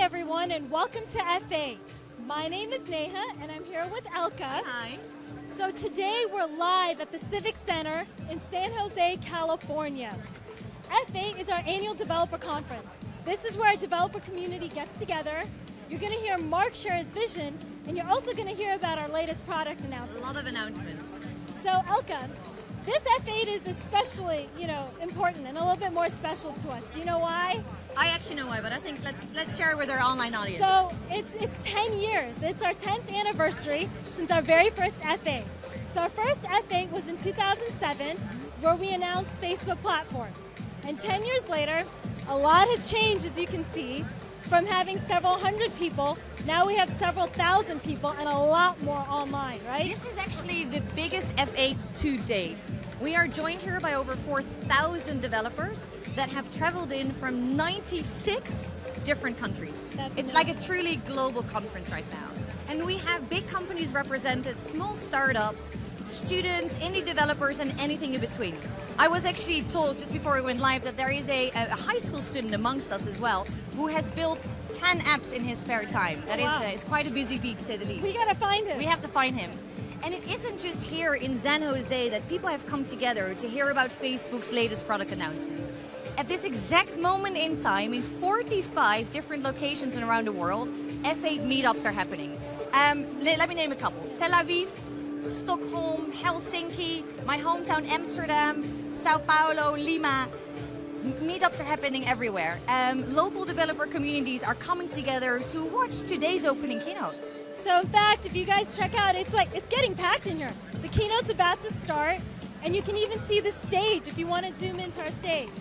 everyone, and welcome to F8. My name is Neha, and I'm here with Elka. Hi. So today we're live at the Civic Center in San Jose, California. F8 is our annual developer conference. This is where our developer community gets together. You're going to hear Mark share his vision, and you're also going to hear about our latest product announcement. A lot of announcements. So Elka, this F8 is especially, important and a little bit more special to us. Do you know why? I actually know why, but I think let's share it with our online audience. So it's 10 years. It's our 10th anniversary since our very first F8. So our first F8 was in 2007, where we announced Facebook platform. And 10 years later, a lot has changed, as you can see. From having several hundred people, now we have several thousand people and a lot more online, right? This is actually the biggest F8 to date. We are joined here by over 4,000 developers that have traveled in from 96 different countries. It's like a truly global conference right now. And we have big companies represented, small startups, students, indie developers, and anything in between. I was actually told just before we went live that there is a high school student amongst us as well who has built 10 apps in his spare time. That is quite a busy beat, to say the least. We gotta find him. We have to find him. And it isn't just here in San Jose that people have come together to hear about Facebook's latest product announcements. At this exact moment in time, in 45 different locations around the world, F8 meetups are happening. Let me name a couple. Tel Aviv, Stockholm, Helsinki, my hometown Amsterdam, Sao Paulo, Lima. Meetups are happening everywhere. Local developer communities are coming together to watch today's opening keynote. So in fact, if you guys check out, it's getting packed in here. The keynote's about to start, and you can even see the stage if you want to zoom into our stage.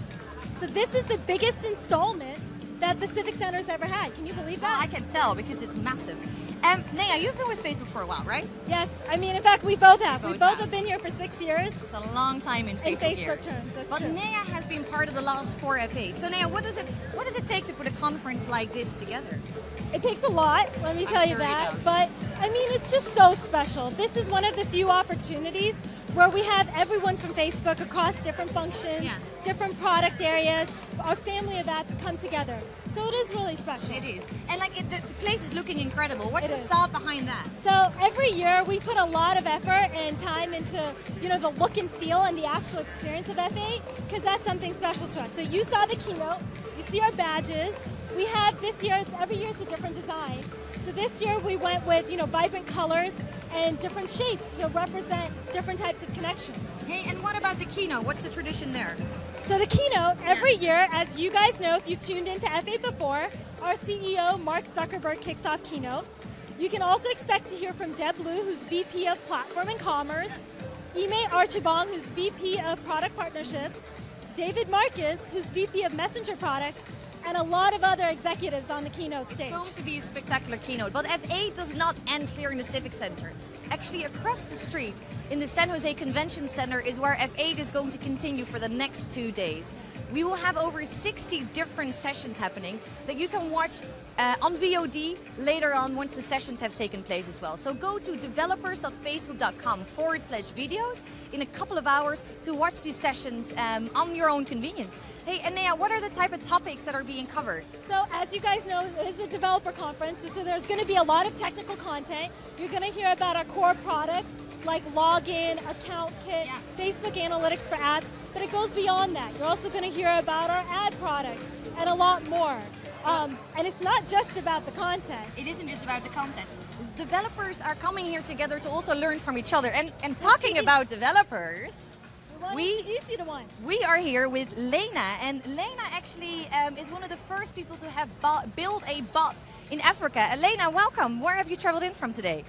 So this is the biggest installment that the Civic Center's ever had. Can you believe that? Well, I can tell because it's massive. Naya, you've been with Facebook for a while, right? Yes, in fact, we both have. We both have been here for 6 years. It's a long time in Facebook years. terms, that's but true. Naya has been part of the last 4 F8. So Naya, what does it take to put a conference like this together? It takes a lot, let me tell you sure it that. does. But it's just so special. This is one of the few opportunities where we have everyone from Facebook across different functions, different product areas. Our family of apps come together. So it is really special. It is. And the place is looking incredible. What's the thought behind that? So every year we put a lot of effort and time into the look and feel and the actual experience of F8, because that's something special to us. So you saw the keynote, you see our badges. We have this year, every year it's a different design. So this year we went with vibrant colors and different shapes to represent different types of connections. Hey, and what about the keynote? What's the tradition there? So the keynote, every year, as you guys know if you've tuned into F8 before, our CEO, Mark Zuckerberg, kicks off keynote. You can also expect to hear from Deb Liu, who's VP of Platform and Commerce, Ime Archibong, who's VP of Product Partnerships, David Marcus, who's VP of Messenger Products, and a lot of other executives on the keynote stage. It's going to be a spectacular keynote, but F8 does not end here in the Civic Center. Actually, across the street in the San Jose Convention Center is where F8 is going to continue for the next 2 days. We will have over 60 different sessions happening that you can watch on VOD later on once the sessions have taken place as well. So go to developers.facebook.com/videos in a couple of hours to watch these sessions on your own convenience. Hey, Anea, what are the type of topics that are being covered? So as you guys know, it is a developer conference, so there's going to be a lot of technical content. You're going to hear about our core products, like login, account kit, Facebook analytics for apps, but it goes beyond that. You're also going to hear about our ad products and a lot more. And it's not just about the content. It isn't just about the content. Developers are coming here together to also learn from each other. And talking about developers, we are here with Lena, and Lena actually is one of the first people to have built a bot in Africa. Lena, welcome. Where have you traveled in from today?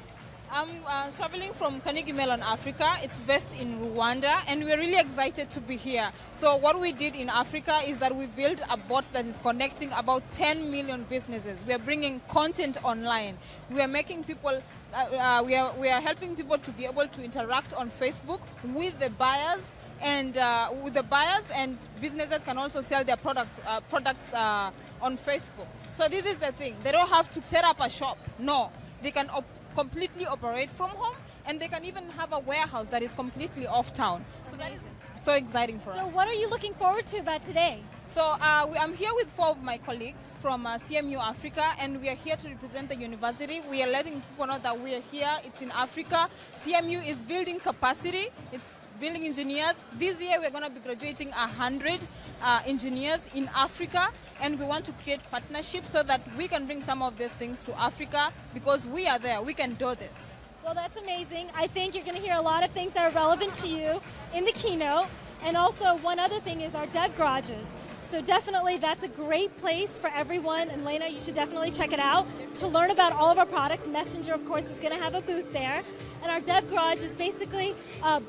I'm traveling from Carnegie Mellon, Africa. It's based in Rwanda, and we're really excited to be here. So what we did in Africa is that we built a bot that is connecting about 10 million businesses. We are bringing content online. We are making people, we are helping people to be able to interact on Facebook with the buyers, and businesses can also sell their products on Facebook. So this is the thing. They don't have to set up a shop. No, they can completely operate from home, and they can even have a warehouse that is completely off town. So that is so exciting for us. So what are you looking forward to about today? So I'm here with 4 of my colleagues from CMU Africa, and we are here to represent the university. We are letting people know that we are here. It's in Africa. CMU is building capacity. It's building engineers. This year we're going to be graduating 100 engineers in Africa, and we want to create partnerships so that we can bring some of these things to Africa because we are there. We can do this. Well, that's amazing. I think you're going to hear a lot of things that are relevant to you in the keynote. And also, one other thing is our dev garages. So definitely that's a great place for everyone. And Lena, you should definitely check it out to learn about all of our products. Messenger, of course, is going to have a booth there. And our dev garage is basically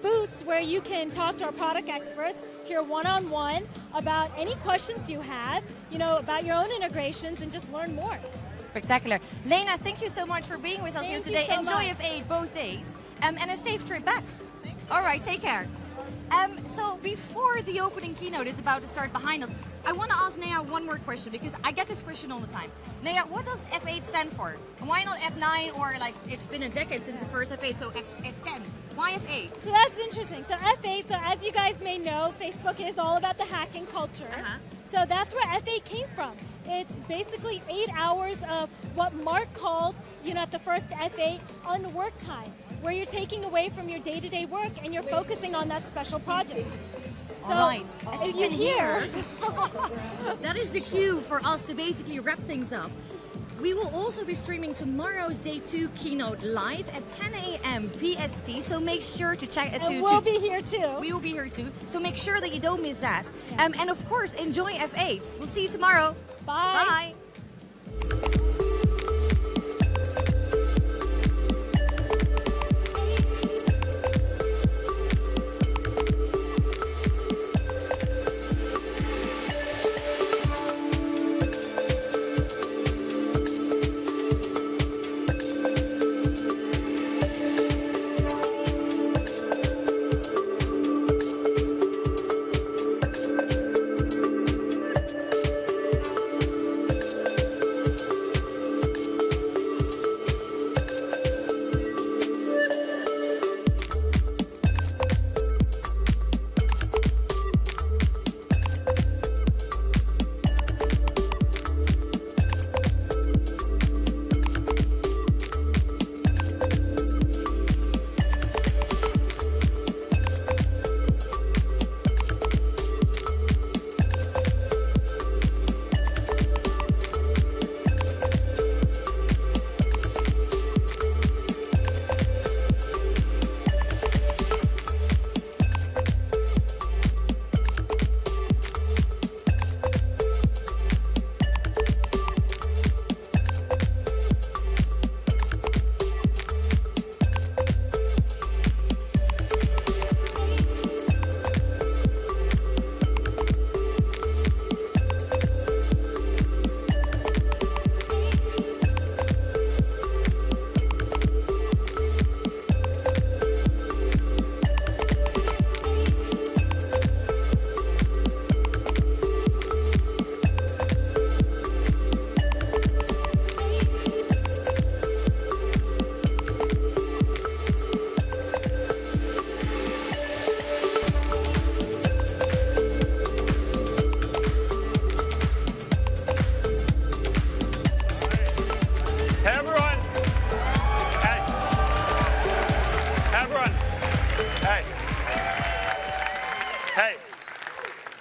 booths where you can talk to our product experts, hear one-on-one about any questions you have, about your own integrations, and just learn more. Spectacular. Lena, thank you so much for being with us here today. Enjoy F8 both days, and a safe trip back. All right, take care. So before the opening keynote is about to start behind us, I want to ask Nea one more question because I get this question all the time. Nea, what does F8 stand for? And why not F9 or it's been a decade since the first F8, so F10? Why F8? So that's interesting. So F8, so as you guys may know, Facebook is all about the hacking culture. So that's where F8 came from. It's basically 8 hours of what Mark called, at the first F8, unwork time, where you're taking away from your day-to-day work and you're focusing on that special project. So all right, as you can hear, that is the cue for us to basically wrap things up. We will also be streaming tomorrow's Day 2 keynote live at 10 a.m. PST, so make sure to check it. And we'll be here too. We will be here too, so make sure that you don't miss that. And of course, enjoy F8. We'll see you tomorrow. Bye. Bye.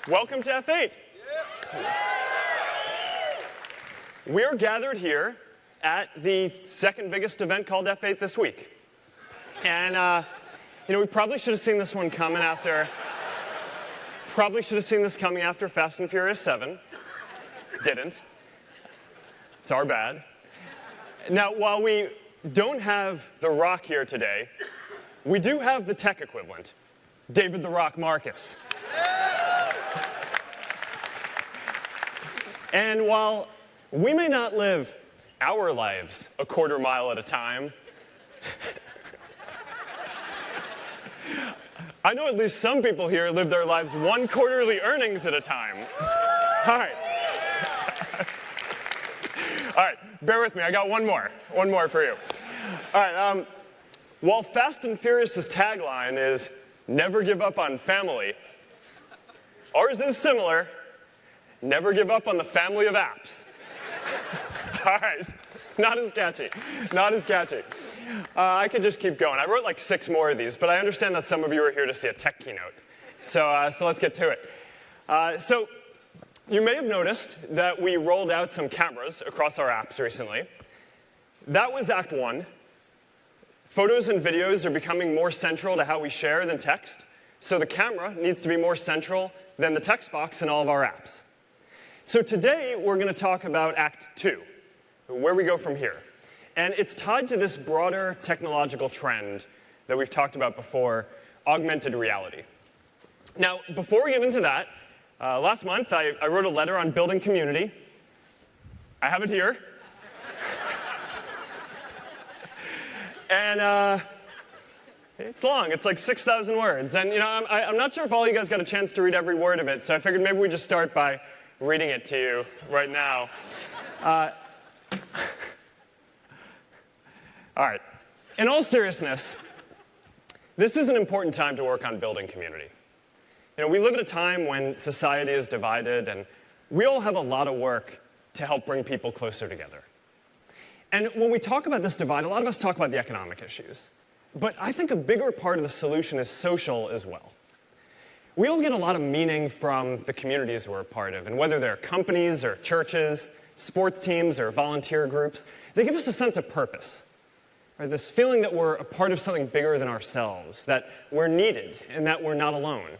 Welcome to F8. We're gathered here at the second biggest event called F8 this week. And, we probably should have seen this one coming after, Fast and Furious 7. Didn't. It's our bad. Now, while we don't have The Rock here today, we do have the tech equivalent, David "The Rock" Marcus. And while we may not live our lives a quarter mile at a time, I know at least some people here live their lives one quarterly earnings at a time. All right. All right, bear with me. I got one more for you. All right, While Fast and Furious's tagline is, "Never give up on family," ours is similar, "Never give up on the family of apps." All right, not as catchy, not as catchy. I could just keep going. I wrote like 6 more of these, but I understand that some of you are here to see a tech keynote. So let's get to it. So you may have noticed that we rolled out some cameras across our apps recently. That was Act 1. Photos and videos are becoming more central to how we share than text, so the camera needs to be more central than the text box in all of our apps. So today, we're going to talk about Act 2, where we go from here. And it's tied to this broader technological trend that we've talked about before, augmented reality. Now, before we get into that, last month I wrote a letter on building community. I have it here. And it's long. It's like 6,000 words. And I'm not sure if all you guys got a chance to read every word of it, so I figured maybe we just start by reading it to you right now. All right. In all seriousness, this is an important time to work on building community. We live at a time when society is divided, and we all have a lot of work to help bring people closer together. And when we talk about this divide, a lot of us talk about the economic issues. But I think a bigger part of the solution is social as well. We all get a lot of meaning from the communities we're a part of, and whether they're companies or churches, sports teams or volunteer groups, they give us a sense of purpose. Right? This feeling that we're a part of something bigger than ourselves, that we're needed, and that we're not alone.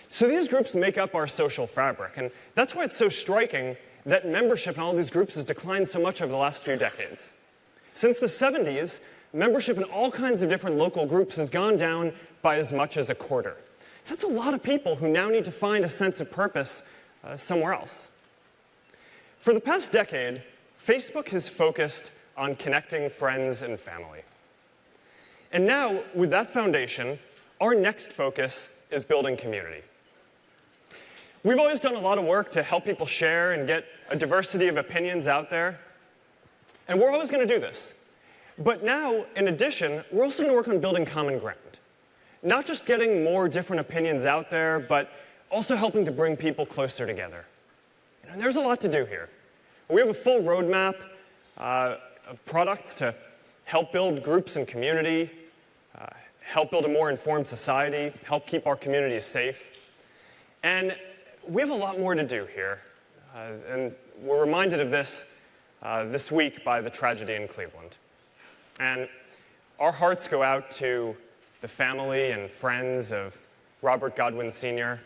So these groups make up our social fabric, and that's why it's so striking that membership in all these groups has declined so much over the last few decades. Since the 70s, membership in all kinds of different local groups has gone down by as much as a quarter. That's a lot of people who now need to find a sense of purpose somewhere else. For the past decade, Facebook has focused on connecting friends and family. And now, with that foundation, our next focus is building community. We've always done a lot of work to help people share and get a diversity of opinions out there. And we're always going to do this. But now, in addition, we're also going to work on building common ground. Not just getting more different opinions out there, but also helping to bring people closer together. And there's a lot to do here. We have a full roadmap of products to help build groups and community, help build a more informed society, help keep our communities safe. And we have a lot more to do here. And we're reminded of this this week by the tragedy in Cleveland. And our hearts go out to the family and friends of Robert Godwin Sr.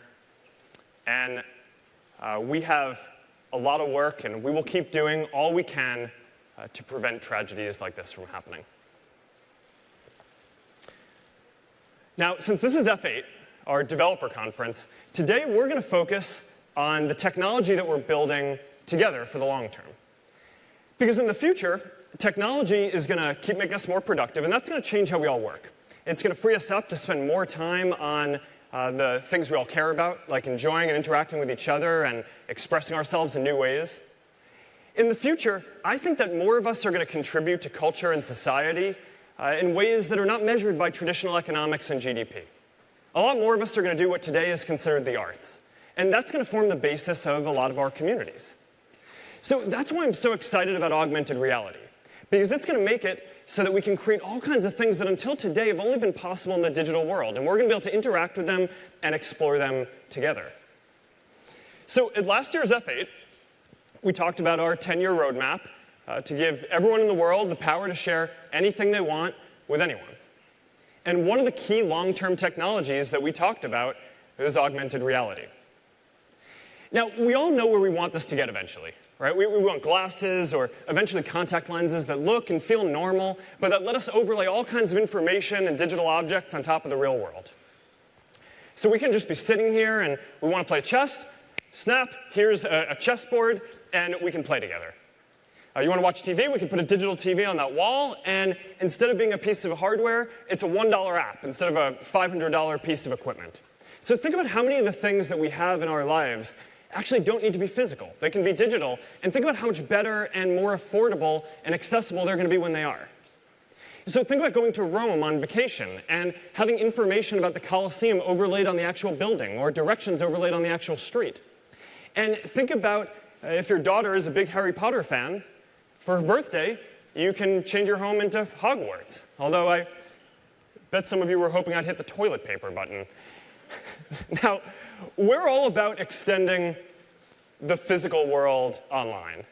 And we have a lot of work, and we will keep doing all we can to prevent tragedies like this from happening. Now, since this is F8, our developer conference, today we're going to focus on the technology that we're building together for the long term. Because in the future, technology is going to keep making us more productive, and that's going to change how we all work. It's going to free us up to spend more time on the things we all care about, like enjoying and interacting with each other and expressing ourselves in new ways. In the future, I think that more of us are going to contribute to culture and society in ways that are not measured by traditional economics and GDP. A lot more of us are going to do what today is considered the arts. And that's going to form the basis of a lot of our communities. So that's why I'm so excited about augmented reality, because it's going to make it so that we can create all kinds of things that until today have only been possible in the digital world. And we're going to be able to interact with them and explore them together. So at last year's F8, we talked about our 10-year roadmap to give everyone in the world the power to share anything they want with anyone. And one of the key long-term technologies that we talked about is augmented reality. Now, we all know where we want this to get eventually, right? We want glasses or eventually contact lenses that look and feel normal, but that let us overlay all kinds of information and digital objects on top of the real world. So we can just be sitting here and we want to play chess, snap, here's a chessboard, and we can play together. You want to watch TV? We can put a digital TV on that wall, and instead of being a piece of hardware, it's a $1 app instead of a $500 piece of equipment. So think about how many of the things that we have in our lives actually don't need to be physical. They can be digital, and think about how much better and more affordable and accessible they're going to be when they are. So think about going to Rome on vacation and having information about the Colosseum overlaid on the actual building or directions overlaid on the actual street. And think about if your daughter is a big Harry Potter fan, for her birthday, you can change your home into Hogwarts. Although I bet some of you were hoping I'd hit the toilet paper button. Now, we're all about extending the physical world online.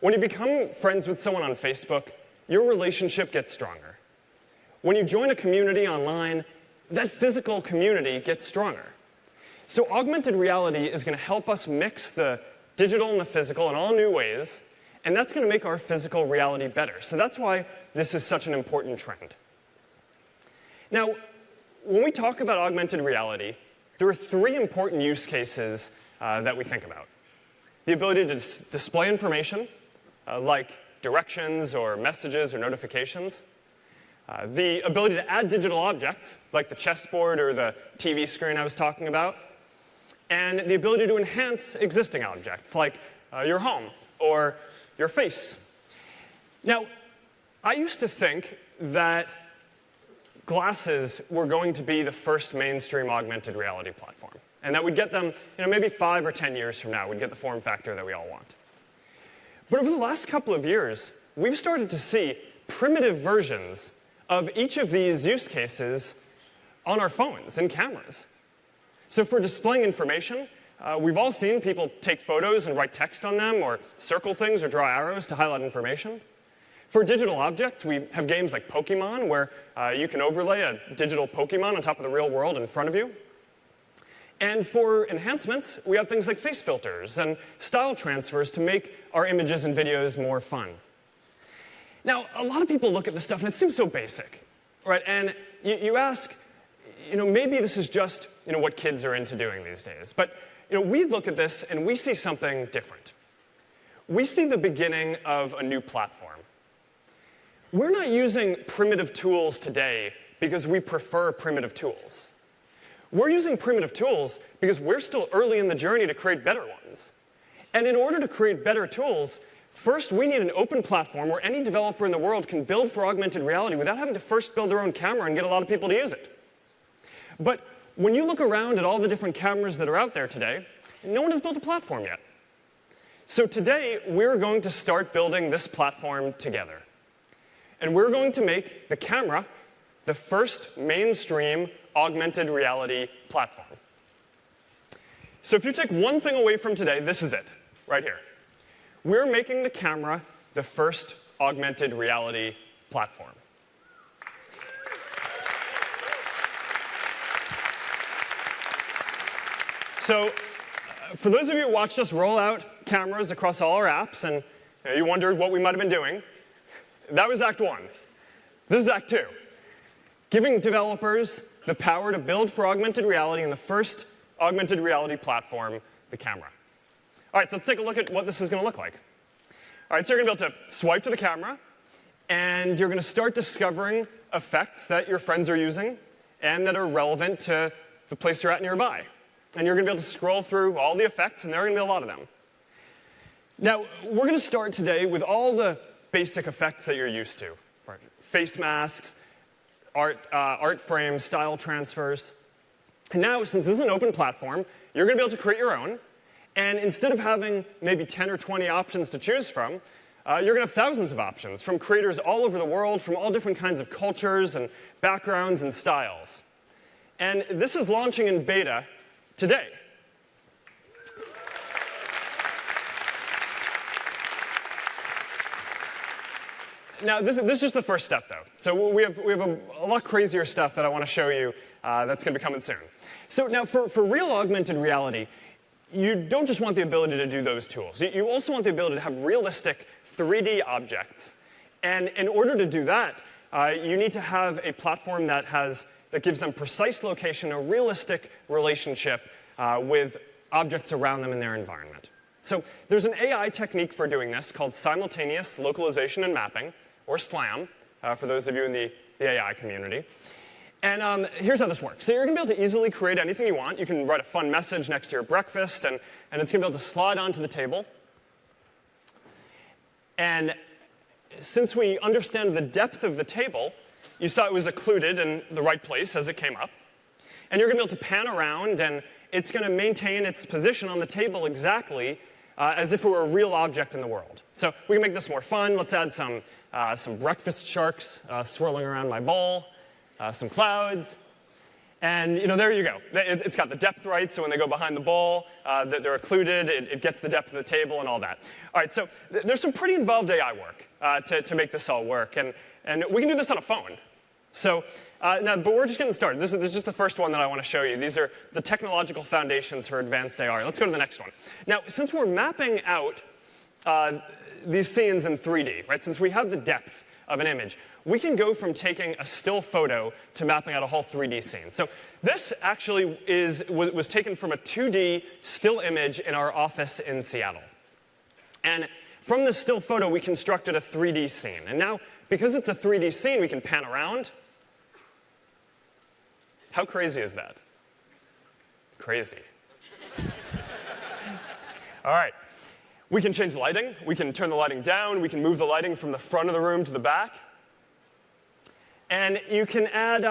When you become friends with someone on Facebook, your relationship gets stronger. When you join a community online, that physical community gets stronger. So augmented reality is going to help us mix the digital and the physical in all new ways, and that's going to make our physical reality better. So that's why this is such an important trend. Now, when we talk about augmented reality, there are three important use cases that we think about. The ability to display information, like directions or messages or notifications. The ability to add digital objects, like the chessboard or the TV screen I was talking about. And the ability to enhance existing objects, like your home or your face. Now, I used to think that glasses were going to be the first mainstream augmented reality platform, and that we'd get them, maybe 5 or 10 years from now, we'd get the form factor that we all want. But over the last couple of years, we've started to see primitive versions of each of these use cases on our phones and cameras. So for displaying information, we've all seen people take photos and write text on them, or circle things or draw arrows to highlight information. For digital objects, we have games like Pokemon, where you can overlay a digital Pokemon on top of the real world in front of you. And for enhancements, we have things like face filters and style transfers to make our images and videos more fun. Now, a lot of people look at this stuff, and it seems so basic, right? And you ask, maybe this is just what kids are into doing these days. But we look at this, and we see something different. We see the beginning of a new platform. We're not using primitive tools today because we prefer primitive tools. We're using primitive tools because we're still early in the journey to create better ones. And in order to create better tools, first we need an open platform where any developer in the world can build for augmented reality without having to first build their own camera and get a lot of people to use it. But when you look around at all the different cameras that are out there today, no one has built a platform yet. So today, we're going to start building this platform together. And we're going to make the camera the first mainstream augmented reality platform. So if you take one thing away from today, this is it, right here. We're making the camera the first augmented reality platform. So for those of you who watched us roll out cameras across all our apps, and you wondered what we might have been doing, that was Act 1. This is Act 2. Giving developers the power to build for augmented reality in the first augmented reality platform, the camera. All right, so let's take a look at what this is going to look like. All right, so you're going to be able to swipe to the camera, and you're going to start discovering effects that your friends are using and that are relevant to the place you're at nearby. And you're going to be able to scroll through all the effects, and there are going to be a lot of them. Now, we're going to start today with all the basic effects that you're used to. Right? Face masks, art frames, style transfers. And now, since this is an open platform, you're going to be able to create your own. And instead of having maybe 10 or 20 options to choose from, you're going to have thousands of options from creators all over the world, from all different kinds of cultures and backgrounds and styles. And this is launching in beta today. Now, this is just the first step, though. So we have a lot crazier stuff that I want to show you that's going to be coming soon. So now, for real augmented reality, you don't just want the ability to do those tools. You also want the ability to have realistic 3D objects. And in order to do that, you need to have a platform that gives them precise location, a realistic relationship with objects around them in their environment. So there's an AI technique for doing this called simultaneous localization and mapping, or SLAM, for those of you in the AI community. And here's how this works. So you're going to be able to easily create anything you want. You can write a fun message next to your breakfast, and it's going to be able to slide onto the table. And since we understand the depth of the table, you saw it was occluded in the right place as it came up. And you're going to be able to pan around, and it's going to maintain its position on the table exactly as if it were a real object in the world. So we can make this more fun. Let's add some breakfast sharks swirling around my bowl, some clouds. And there you go. It's got the depth right, so when they go behind the bowl, they're occluded. It gets the depth of the table and all that. All right, so there's some pretty involved AI work to make this all work. And we can do this on a phone. So but we're just getting started. This is just the first one that I want to show you. These are the technological foundations for advanced AR. Let's go to the next one. Now, since we're mapping out these scenes in 3D, right? Since we have the depth of an image, we can go from taking a still photo to mapping out a whole 3D scene. So this actually was taken from a 2D still image in our office in Seattle. And from this still photo, we constructed a 3D scene. And now, because it's a 3D scene, we can pan around. How crazy is that? Crazy. All right. We can change lighting. We can turn the lighting down. We can move the lighting from the front of the room to the back. And you can add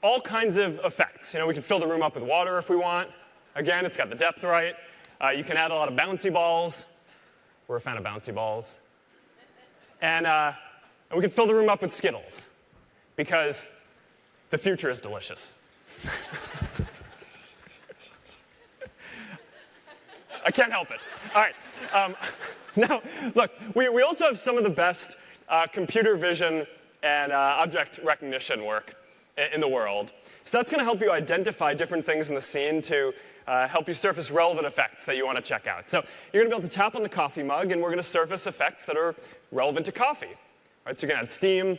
all kinds of effects. We can fill the room up with water if we want. Again, it's got the depth right. You can add a lot of bouncy balls. We're a fan of bouncy balls. And we can fill the room up with Skittles, because the future is delicious. I can't help it. All right. Now, look, we also have some of the best computer vision and object recognition work in the world. So that's going to help you identify different things in the scene to help you surface relevant effects that you want to check out. So you're going to be able to tap on the coffee mug, and we're going to surface effects that are relevant to coffee. All right, so you can add steam.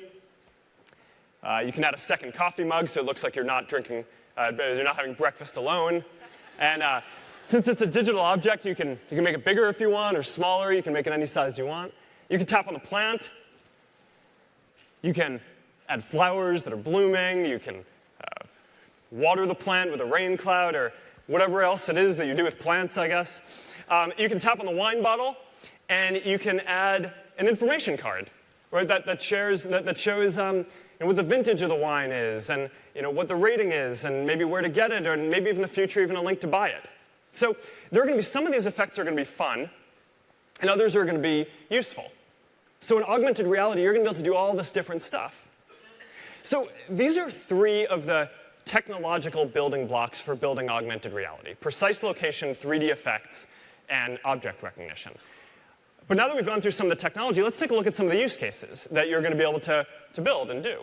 You can add a second coffee mug, so it looks like you're not drinking, you're not having breakfast alone. And since it's a digital object, you can make it bigger if you want, or smaller. You can make it any size you want. You can tap on the plant. You can add flowers that are blooming. You can water the plant with a rain cloud, or whatever else it is that you do with plants, I guess. You can tap on the wine bottle, and you can add an information card, right? That shows what the vintage of the wine is, and what the rating is, and maybe where to get it, or maybe even in the future, even a link to buy it. So there are going to be some of these effects are going to be fun, and others are going to be useful. So in augmented reality, you're going to be able to do all this different stuff. So these are three of the technological building blocks for building augmented reality: precise location, 3D effects, and object recognition. But now that we've gone through some of the technology, let's take a look at some of the use cases that you're going to be able to build and do.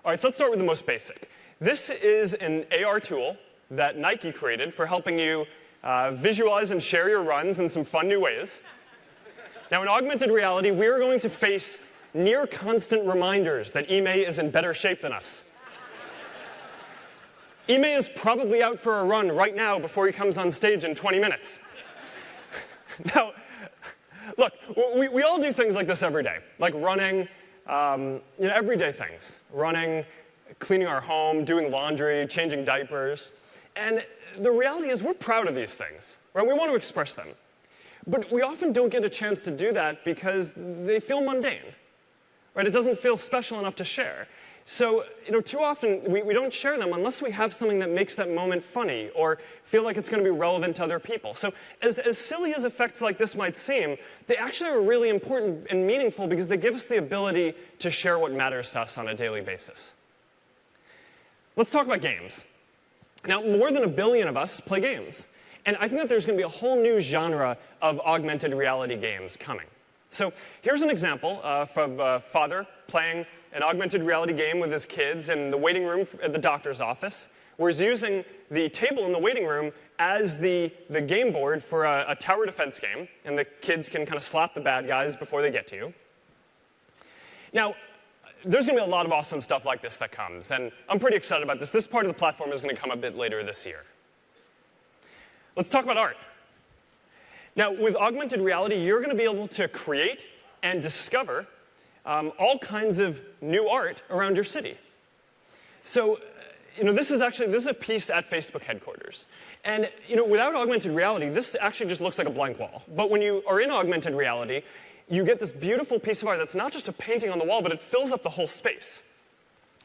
All right, so let's start with the most basic. This is an AR tool that Nike created for helping you visualize and share your runs in some fun new ways. Now, in augmented reality, we're going to face near constant reminders that Ime is in better shape than us. Ime is probably out for a run right now before he comes on stage in 20 minutes. Now, look, we all do things like this every day, like running, everyday things. Running, cleaning our home, doing laundry, changing diapers. And the reality is we're proud of these things, right? We want to express them. But we often don't get a chance to do that because they feel mundane, right? It doesn't feel special enough to share. So, too often we don't share them unless we have something that makes that moment funny or feel like it's going to be relevant to other people. So as silly as effects like this might seem, they actually are really important and meaningful because they give us the ability to share what matters to us on a daily basis. Let's talk about games. Now, more than 1 billion of us play games. And I think that there's going to be a whole new genre of augmented reality games coming. So here's an example of a father playing an augmented reality game with his kids in the waiting room at the doctor's office, where he's using the table in the waiting room as the game board for a tower defense game, and the kids can kind of slap the bad guys before they get to you. Now, there's going to be a lot of awesome stuff like this that comes, and I'm pretty excited about this. This part of the platform is going to come a bit later this year. Let's talk about art. Now, with augmented reality, you're going to be able to create and discover all kinds of new art around your city. So, this is a piece at Facebook headquarters. And, without augmented reality, this actually just looks like a blank wall. But when you are in augmented reality, you get this beautiful piece of art that's not just a painting on the wall, but it fills up the whole space.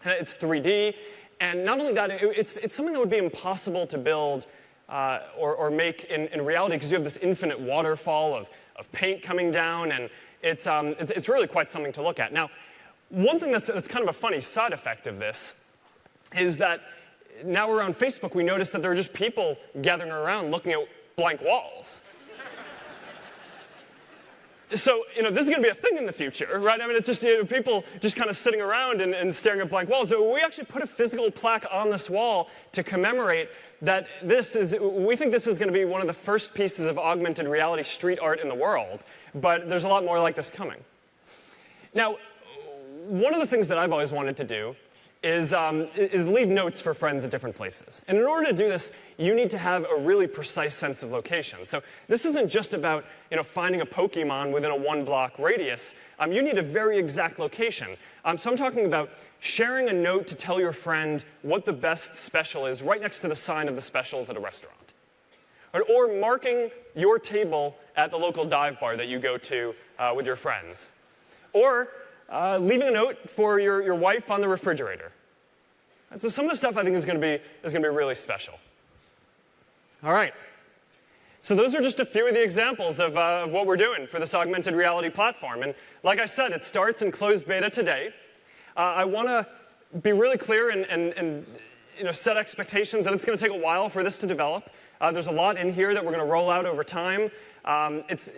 And it's 3D, and not only that, it's something that would be impossible to build or make in reality, because you have this infinite waterfall of paint coming down, and it's really quite something to look at. Now, one thing that's kind of a funny side effect of this is that now we're on Facebook, we notice that there are just people gathering around looking at blank walls. So, this is going to be a thing in the future, right? I mean, it's just people just kind of sitting around and staring at blank walls. So we actually put a physical plaque on this wall to commemorate that we think this is going to be one of the first pieces of augmented reality street art in the world, but there's a lot more like this coming. Now, one of the things that I've always wanted to do is leave notes for friends at different places. And in order to do this, you need to have a really precise sense of location. So this isn't just about finding a Pokemon within a 1-block radius. You need a very exact location. So I'm talking about sharing a note to tell your friend what the best special is right next to the sign of the specials at a restaurant. Or marking your table at the local dive bar that you go to with your friends. Or leaving a note for your wife on the refrigerator. And so some of the stuff I think is going to be really special. All right. So those are just a few of the examples of what we're doing for this augmented reality platform. And like I said, it starts in closed beta today. I want to be really clear and set expectations that it's going to take a while for this to develop. There's a lot in here that we're going to roll out over time.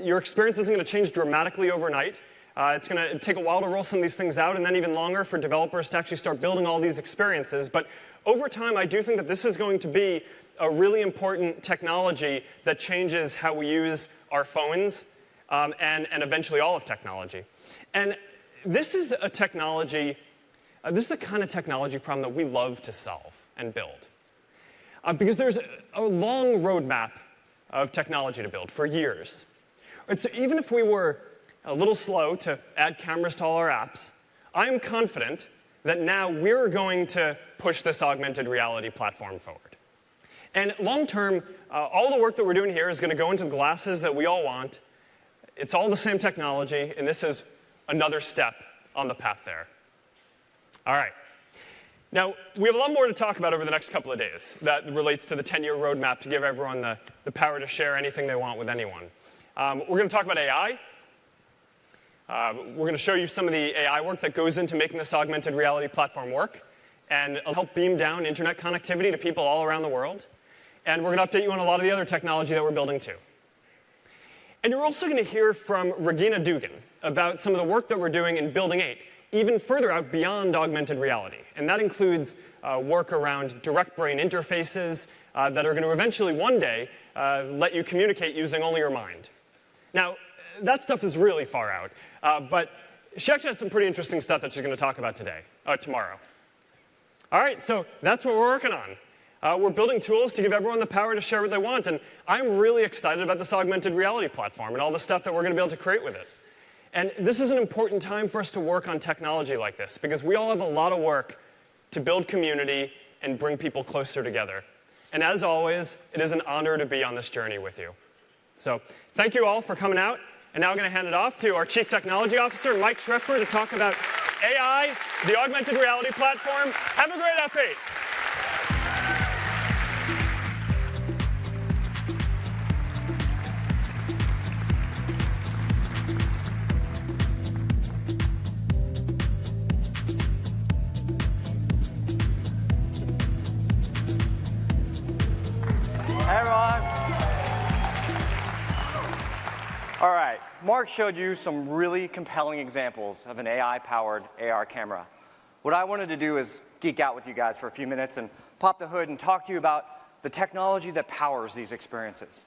Your experience isn't going to change dramatically overnight. It's going to take a while to roll some of these things out, and then even longer for developers to actually start building all these experiences. But over time, I do think that this is going to be a really important technology that changes how we use our phones and eventually all of technology. And this is a technology, this is the kind of technology problem that we love to solve and build. Because there's a long roadmap of technology to build for years. And so even if we were a little slow to add cameras to all our apps, I am confident that now we're going to push this augmented reality platform forward. And long term, all the work that we're doing here is going to go into the glasses that we all want. It's all the same technology, and this is another step on the path there. All right. Now, we have a lot more to talk about over the next couple of days that relates to the 10-year roadmap to give everyone the power to share anything they want with anyone. We're going to talk about AI. We're going to show you some of the AI work that goes into making this augmented reality platform work, and it'll help beam down internet connectivity to people all around the world. And we're going to update you on a lot of the other technology that we're building too. And you're also going to hear from Regina Dugan about some of the work that we're doing in Building 8, even further out beyond augmented reality. And that includes work around direct brain interfaces that are going to eventually one day let you communicate using only your mind. Now, that stuff is really far out. But she actually has some pretty interesting stuff that she's going to talk about tomorrow. All right, so that's what we're working on. We're building tools to give everyone the power to share what they want. And I'm really excited about this augmented reality platform and all the stuff that we're going to be able to create with it. And this is an important time for us to work on technology like this, because we all have a lot of work to build community and bring people closer together. And as always, it is an honor to be on this journey with you. So thank you all for coming out. And now I'm going to hand it off to our Chief Technology Officer, Mike Schreffer, to talk about AI, the augmented reality platform. Have a great F8. Hey, everyone. All right, Mark showed you some really compelling examples of an AI-powered AR camera. What I wanted to do is geek out with you guys for a few minutes and pop the hood and talk to you about the technology that powers these experiences.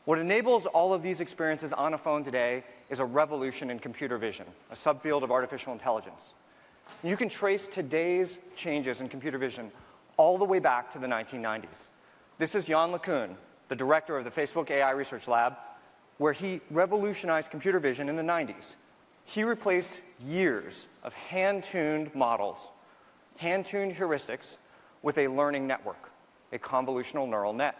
What enables all of these experiences on a phone today is a revolution in computer vision, a subfield of artificial intelligence. You can trace today's changes in computer vision all the way back to the 1990s. This is Jan LeCun, the director of the Facebook AI Research Lab, where he revolutionized computer vision in the 90s. He replaced years of hand-tuned models, hand-tuned heuristics, with a learning network, a convolutional neural net.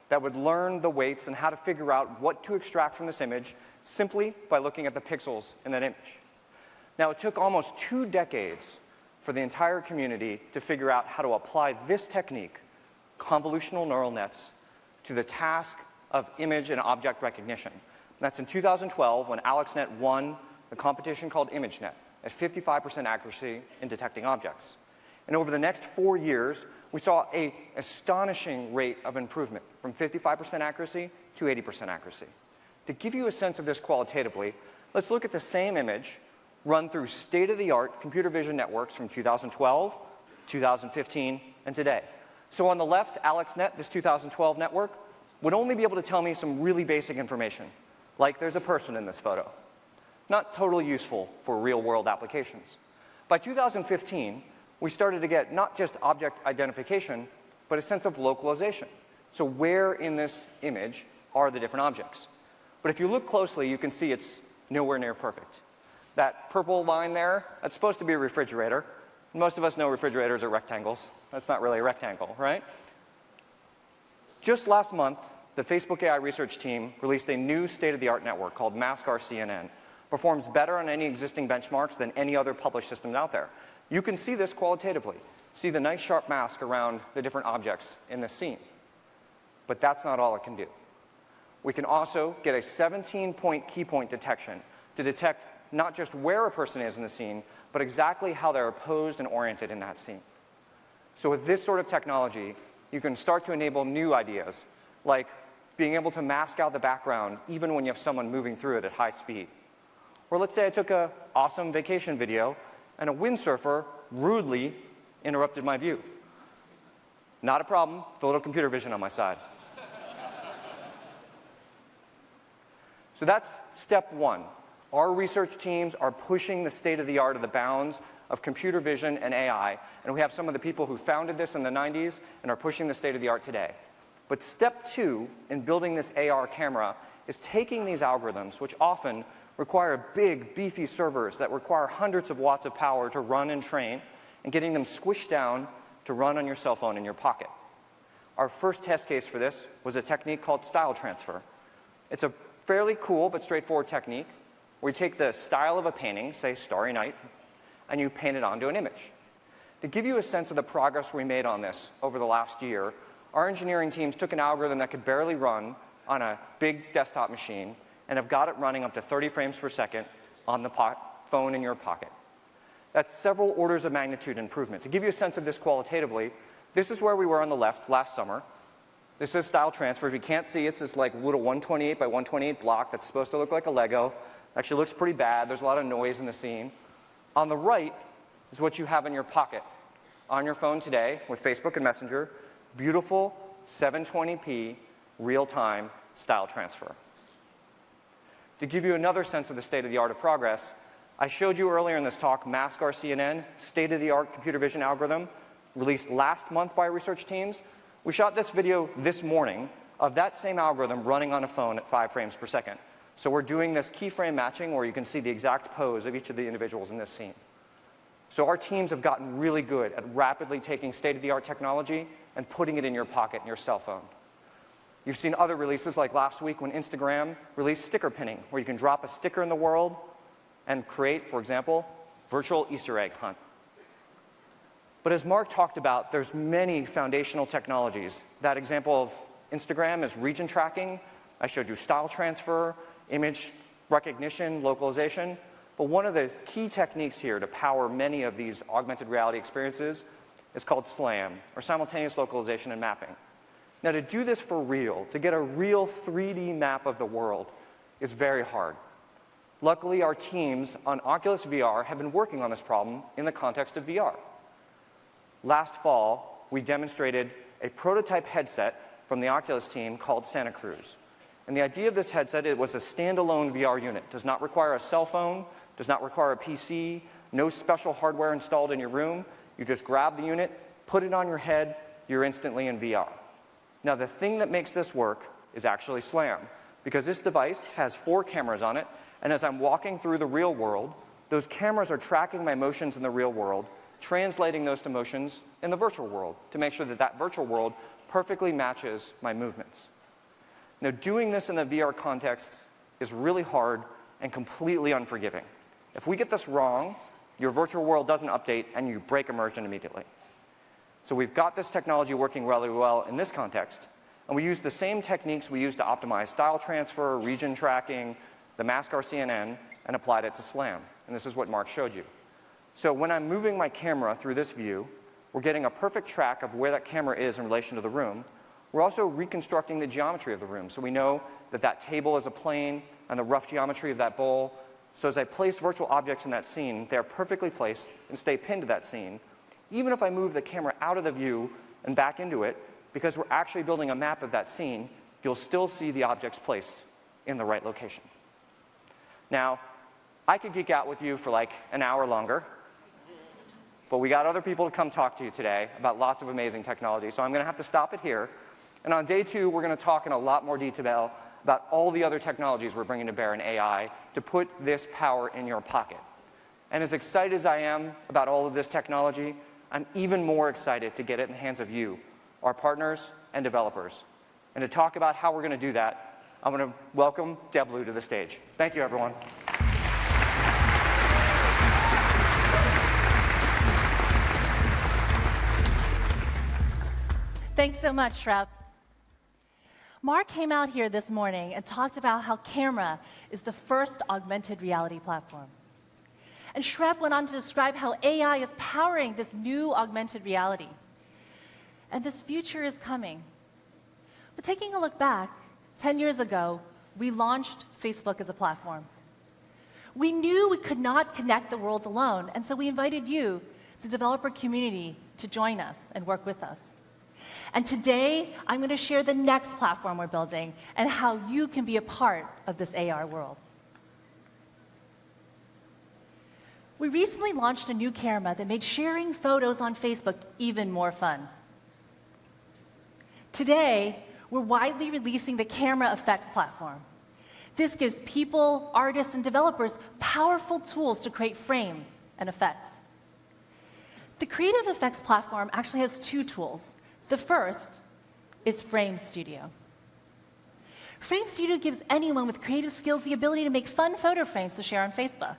that would learn the weights and how to figure out what to extract from this image simply by looking at the pixels in that image. Now, it took almost 2 decades for the entire community to figure out how to apply this technique, convolutional neural nets, to the task of image and object recognition. And that's in 2012 when AlexNet won the competition called ImageNet at 55% accuracy in detecting objects. And over the next 4 years, we saw an astonishing rate of improvement from 55% accuracy to 80% accuracy. To give you a sense of this qualitatively, let's look at the same image run through state-of-the-art computer vision networks from 2012, 2015, and today. So on the left, AlexNet, this 2012 network, would only be able to tell me some really basic information, like there's a person in this photo. Not totally useful for real-world applications. By 2015, we started to get not just object identification, but a sense of localization. So where in this image are the different objects? But if you look closely, you can see it's nowhere near perfect. That purple line there, that's supposed to be a refrigerator. Most of us know refrigerators are rectangles. That's not really a rectangle, right? Just last month, the Facebook AI research team released a new state-of-the-art network called MaskRCNN. Performs better on any existing benchmarks than any other published systems out there. You can see this qualitatively. See the nice sharp mask around the different objects in this scene. But that's not all it can do. We can also get a 17-point key point detection to detect not just where a person is in the scene, but exactly how they're posed and oriented in that scene. So with this sort of technology, you can start to enable new ideas, like being able to mask out the background even when you have someone moving through it at high speed. Or let's say I took an awesome vacation video and a windsurfer rudely interrupted my view. Not a problem, with a little computer vision on my side. So that's step one. Our research teams are pushing the state-of-the-art of the bounds of computer vision and AI, and we have some of the people who founded this in the 90s and are pushing the state-of-the-art today. But step two in building this AR camera is taking these algorithms, which often require big, beefy servers that require hundreds of watts of power to run and train, and getting them squished down to run on your cell phone in your pocket. Our first test case for this was a technique called style transfer. It's a fairly cool but straightforward technique where you take the style of a painting, say Starry Night, and you paint it onto an image. To give you a sense of the progress we made on this over the last year, our engineering teams took an algorithm that could barely run on a big desktop machine and have got it running up to 30 frames per second on the phone in your pocket. That's several orders of magnitude improvement. To give you a sense of this qualitatively, this is where we were on the left last summer. This is style transfer. If you can't see, it's this like little 128 by 128 block that's supposed to look like a Lego. Actually looks pretty bad. There's a lot of noise in the scene. On the right is what you have in your pocket on your phone today with Facebook and Messenger. Beautiful 720p real-time style transfer. To give you another sense of the state-of-the-art of progress, I showed you earlier in this talk MaskRCNN, state-of-the-art computer vision algorithm, released last month by research teams. We shot this video this morning of that same algorithm running on a phone at 5 frames per second. So we're doing this keyframe matching where you can see the exact pose of each of the individuals in this scene. So our teams have gotten really good at rapidly taking state-of-the-art technology and putting it in your pocket in your cell phone. You've seen other releases like last week when Instagram released sticker pinning, where you can drop a sticker in the world and create, for example, virtual Easter egg hunt. But as Mark talked about, there's many foundational technologies. That example of Instagram is region tracking. I showed you style transfer, image recognition, localization. But one of the key techniques here to power many of these augmented reality experiences is called SLAM, or simultaneous localization and mapping. Now, to do this for real, to get a real 3D map of the world, is very hard. Luckily, our teams on Oculus VR have been working on this problem in the context of VR. Last fall, we demonstrated a prototype headset from the Oculus team called Santa Cruz. And the idea of this headset, it was a standalone VR unit. Does not require a cell phone, does not require a PC, no special hardware installed in your room. You just grab the unit, put it on your head, you're instantly in VR. Now, the thing that makes this work is actually SLAM, because this device has 4 cameras on it, and as I'm walking through the real world, those cameras are tracking my motions in the real world, translating those to motions in the virtual world to make sure that that virtual world perfectly matches my movements. Now, doing this in the VR context is really hard and completely unforgiving. If we get this wrong, your virtual world doesn't update and you break immersion immediately. So we've got this technology working really well in this context, and we use the same techniques we use to optimize style transfer, region tracking, the mask RCNN, and applied it to SLAM. And this is what Mark showed you. So when I'm moving my camera through this view, we're getting a perfect track of where that camera is in relation to the room. We're also reconstructing the geometry of the room. So we know that that table is a plane and the rough geometry of that bowl. So as I place virtual objects in that scene, they're perfectly placed and stay pinned to that scene. Even if I move the camera out of the view and back into it, because we're actually building a map of that scene, you'll still see the objects placed in the right location. Now, I could geek out with you for like an hour longer, but we got other people to come talk to you today about lots of amazing technology, so I'm going to have to stop it here. And on day 2, we're going to talk in a lot more detail about all the other technologies we're bringing to bear in AI to put this power in your pocket. And as excited as I am about all of this technology, I'm even more excited to get it in the hands of you, our partners and developers. And to talk about how we're going to do that, I'm going to welcome Deb Liu to the stage. Thank you, everyone. Thanks so much, Shrep. Mark came out here this morning and talked about how Camera is the first augmented reality platform. And Shrep went on to describe how AI is powering this new augmented reality. And this future is coming. But taking a look back, 10 years ago, we launched Facebook as a platform. We knew we could not connect the world alone, and so we invited you, the developer community, to join us and work with us. And today, I'm going to share the next platform we're building and how you can be a part of this AR world. We recently launched a new camera that made sharing photos on Facebook even more fun. Today, we're widely releasing the Camera Effects platform. This gives people, artists, and developers powerful tools to create frames and effects. The Creative Effects platform actually has 2 tools. The first is Frame Studio. Frame Studio gives anyone with creative skills the ability to make fun photo frames to share on Facebook.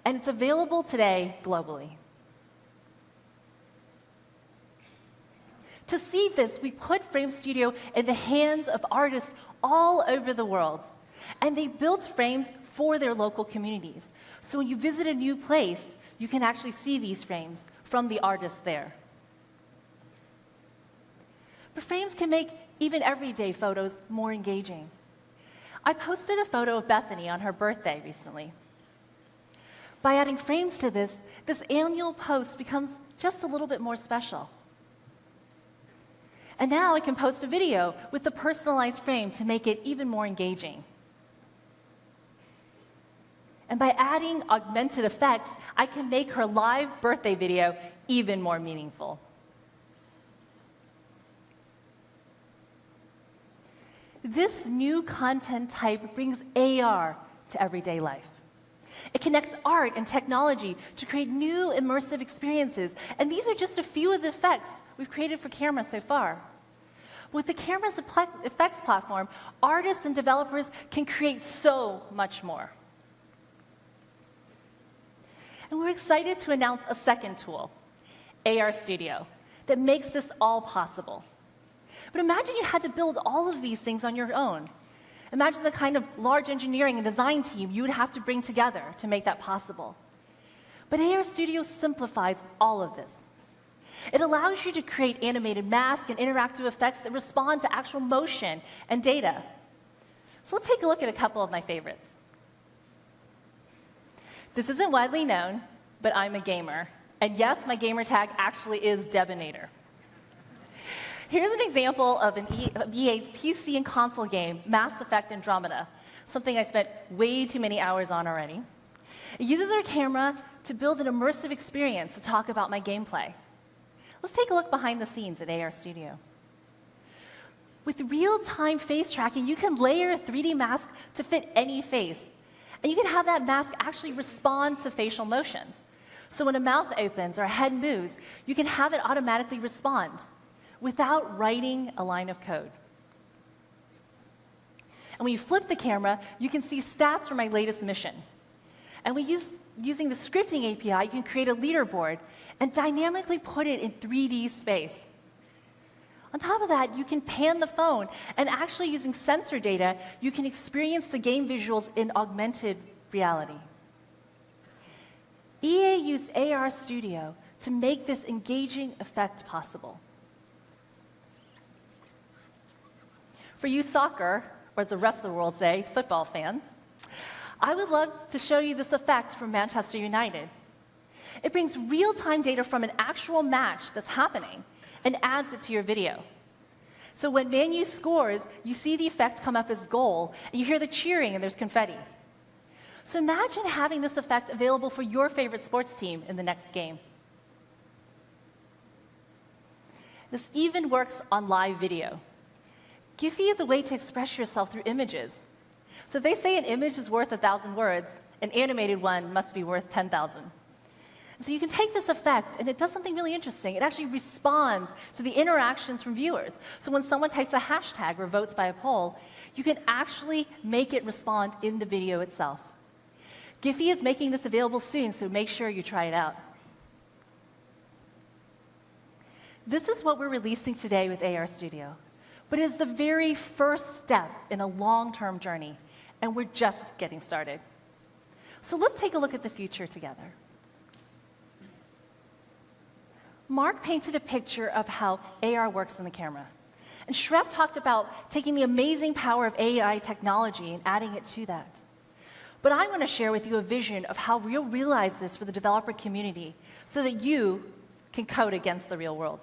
And it's available today globally. To seed this, we put Frame Studio in the hands of artists all over the world. And they build frames for their local communities. So when you visit a new place, you can actually see these frames from the artists there. But frames can make even everyday photos more engaging. I posted a photo of Bethany on her birthday recently. By adding frames to this annual post becomes just a little bit more special. And now I can post a video with the personalized frame to make it even more engaging. And by adding augmented effects, I can make her live birthday video even more meaningful. This new content type brings AR to everyday life. It connects art and technology to create new immersive experiences, and these are just a few of the effects we've created for Camera so far. With the Camera's Effects platform, artists and developers can create so much more. And we're excited to announce a second tool, AR Studio, that makes this all possible. But imagine you had to build all of these things on your own. Imagine the kind of large engineering and design team you would have to bring together to make that possible. But AR Studio simplifies all of this. It allows you to create animated masks and interactive effects that respond to actual motion and data. So let's take a look at a couple of my favorites. This isn't widely known, but I'm a gamer. And yes, my gamer tag actually is Debonator. Here's an example of EA's PC and console game, Mass Effect Andromeda, something I spent way too many hours on already. It uses our camera to build an immersive experience to talk about my gameplay. Let's take a look behind the scenes at AR Studio. With real-time face tracking, you can layer a 3D mask to fit any face. And you can have that mask actually respond to facial motions. So when a mouth opens or a head moves, you can have it automatically respond without writing a line of code. And when you flip the camera, you can see stats from my latest mission. And using the scripting API, you can create a leaderboard and dynamically put it in 3D space. On top of that, you can pan the phone, and actually using sensor data, you can experience the game visuals in augmented reality. EA used AR Studio to make this engaging effect possible. For you soccer, or as the rest of the world say, football fans, I would love to show you this effect from Manchester United. It brings real-time data from an actual match that's happening and adds it to your video. So when Man U scores, you see the effect come up as goal, and you hear the cheering and there's confetti. So imagine having this effect available for your favorite sports team in the next game. This even works on live video. Giphy is a way to express yourself through images. So if they say an image is worth 1,000 words, an animated one must be worth 10,000. So you can take this effect, and it does something really interesting. It actually responds to the interactions from viewers. So when someone types a hashtag or votes by a poll, you can actually make it respond in the video itself. Giphy is making this available soon, so make sure you try it out. This is what we're releasing today with AR Studio. But it is the very first step in a long-term journey, and we're just getting started. So let's take a look at the future together. Mark painted a picture of how AR works in the camera. And Shrep talked about taking the amazing power of AI technology and adding it to that. But I want to share with you a vision of how we'll realize this for the developer community so that you can code against the real world.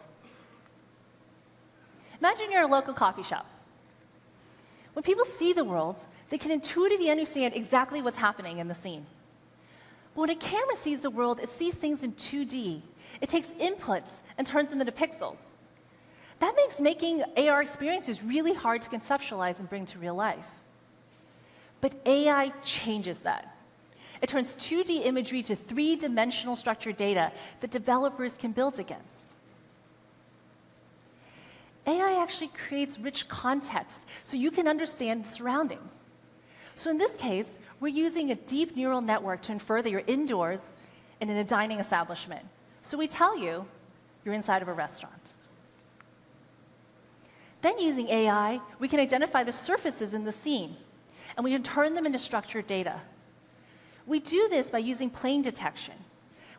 Imagine you're a local coffee shop. When people see the world, they can intuitively understand exactly what's happening in the scene. But when a camera sees the world, it sees things in 2D. It takes inputs and turns them into pixels. That makes making AR experiences really hard to conceptualize and bring to real life. But AI changes that. It turns 2D imagery to 3-dimensional structured data that developers can build against. AI actually creates rich context so you can understand the surroundings. So in this case, we're using a deep neural network to infer that you're indoors and in a dining establishment. So we tell you you're inside of a restaurant. Then using AI, we can identify the surfaces in the scene, and we can turn them into structured data. We do this by using plane detection,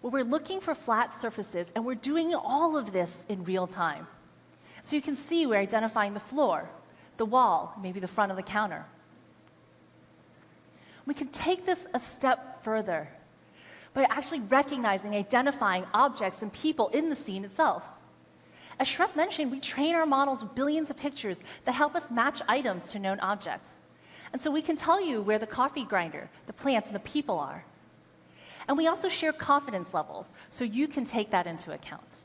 where we're looking for flat surfaces, and we're doing all of this in real time. So you can see we're identifying the floor, the wall, maybe the front of the counter. We can take this a step further by actually recognizing, identifying objects and people in the scene itself. As Shrep mentioned, we train our models with billions of pictures that help us match items to known objects. And so we can tell you where the coffee grinder, the plants, and the people are. And we also share confidence levels, so you can take that into account.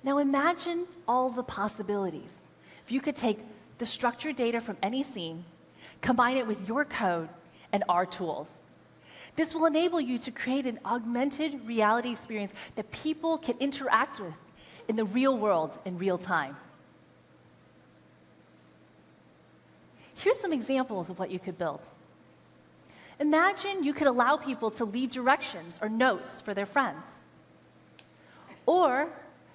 Now imagine all the possibilities. If you could take the structured data from any scene, combine it with your code and our tools. This will enable you to create an augmented reality experience that people can interact with in the real world in real time. Here's some examples of what you could build. Imagine you could allow people to leave directions or notes for their friends. Or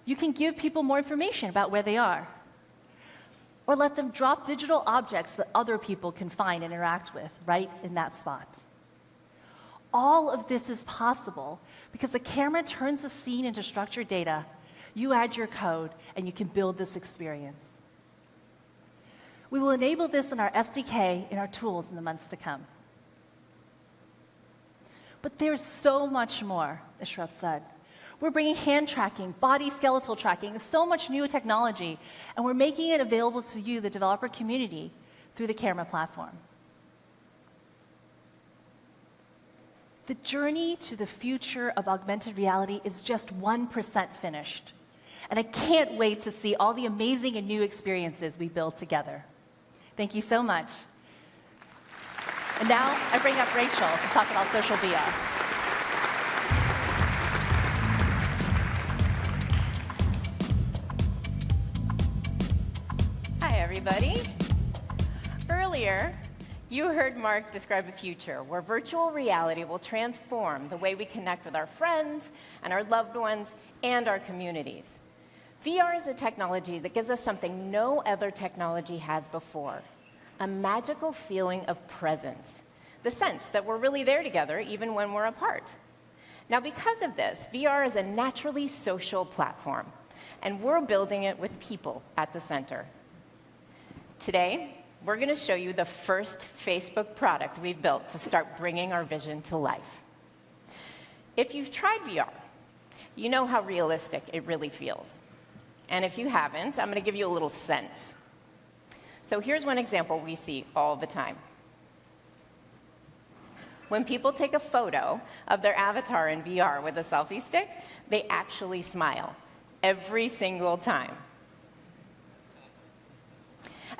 you can give people more information about where they are. Or let them drop digital objects that other people can find and interact with right in that spot. All of this is possible because the camera turns the scene into structured data. You add your code, and you can build this experience. We will enable this in our SDK in our tools in the months to come. But there's so much more, as Shrep said. We're bringing hand tracking, body skeletal tracking, so much new technology, and we're making it available to you, the developer community, through the camera platform. The journey to the future of augmented reality is just 1% finished. And I can't wait to see all the amazing and new experiences we build together. Thank you so much. And now I bring up Rachel to talk about social VR. Hi, everybody. earlier, you heard Mark describe a future where virtual reality will transform the way we connect with our friends and our loved ones and our communities. VR is a technology that gives us something no other technology has before, a magical feeling of presence, the sense that we're really there together even when we're apart. Now, because of this, VR is a naturally social platform, and we're building it with people at the center. Today, we're going to show you the first Facebook product we've built to start bringing our vision to life. If you've tried VR, you know how realistic it really feels. And if you haven't, I'm going to give you a little sense. So here's one example we see all the time. When people take a photo of their avatar in VR with a selfie stick, they actually smile every single time.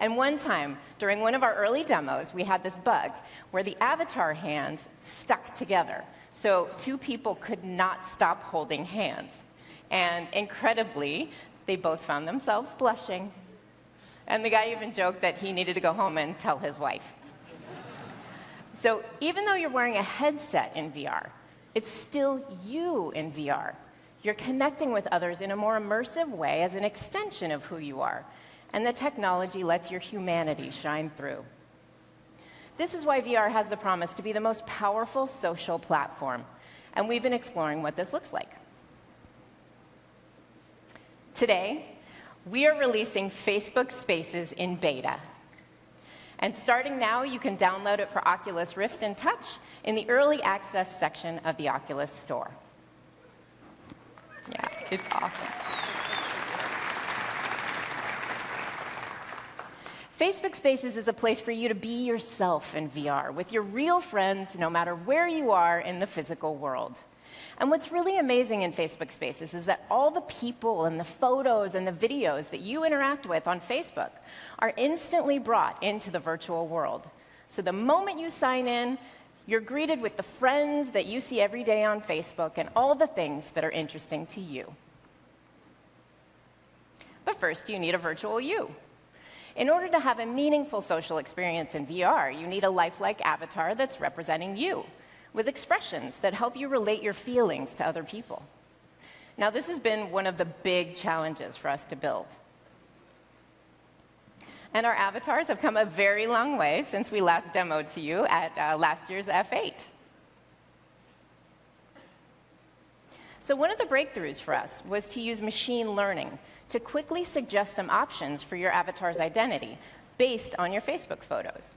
And one time, during one of our early demos, we had this bug where the avatar hands stuck together. So two people could not stop holding hands. And incredibly, they both found themselves blushing. And the guy even joked that he needed to go home and tell his wife. So even though you're wearing a headset in VR, it's still you in VR. You're connecting with others in a more immersive way as an extension of who you are. And the technology lets your humanity shine through. This is why VR has the promise to be the most powerful social platform. And we've been exploring what this looks like. Today, we are releasing Facebook Spaces in beta. And starting now, you can download it for Oculus Rift and Touch in the early access section of the Oculus Store. Yeah, it's awesome. Facebook Spaces is a place for you to be yourself in VR with your real friends, no matter where you are in the physical world. And what's really amazing in Facebook Spaces is that all the people and the photos and the videos that you interact with on Facebook are instantly brought into the virtual world. So the moment you sign in, you're greeted with the friends that you see every day on Facebook and all the things that are interesting to you. But first, you need a virtual you. In order to have a meaningful social experience in VR, you need a lifelike avatar that's representing you, with expressions that help you relate your feelings to other people. Now, this has been one of the big challenges for us to build. And our avatars have come a very long way since we last demoed to you at last year's F8. So one of the breakthroughs for us was to use machine learning to quickly suggest some options for your avatar's identity based on your Facebook photos.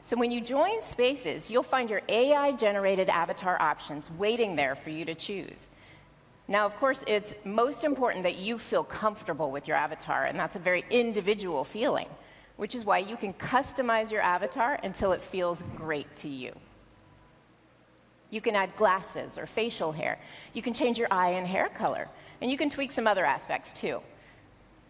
So when you join Spaces, you'll find your AI-generated avatar options waiting there for you to choose. Now, of course, it's most important that you feel comfortable with your avatar, and that's a very individual feeling, which is why you can customize your avatar until it feels great to you. You can add glasses or facial hair. You can change your eye and hair color, and you can tweak some other aspects too.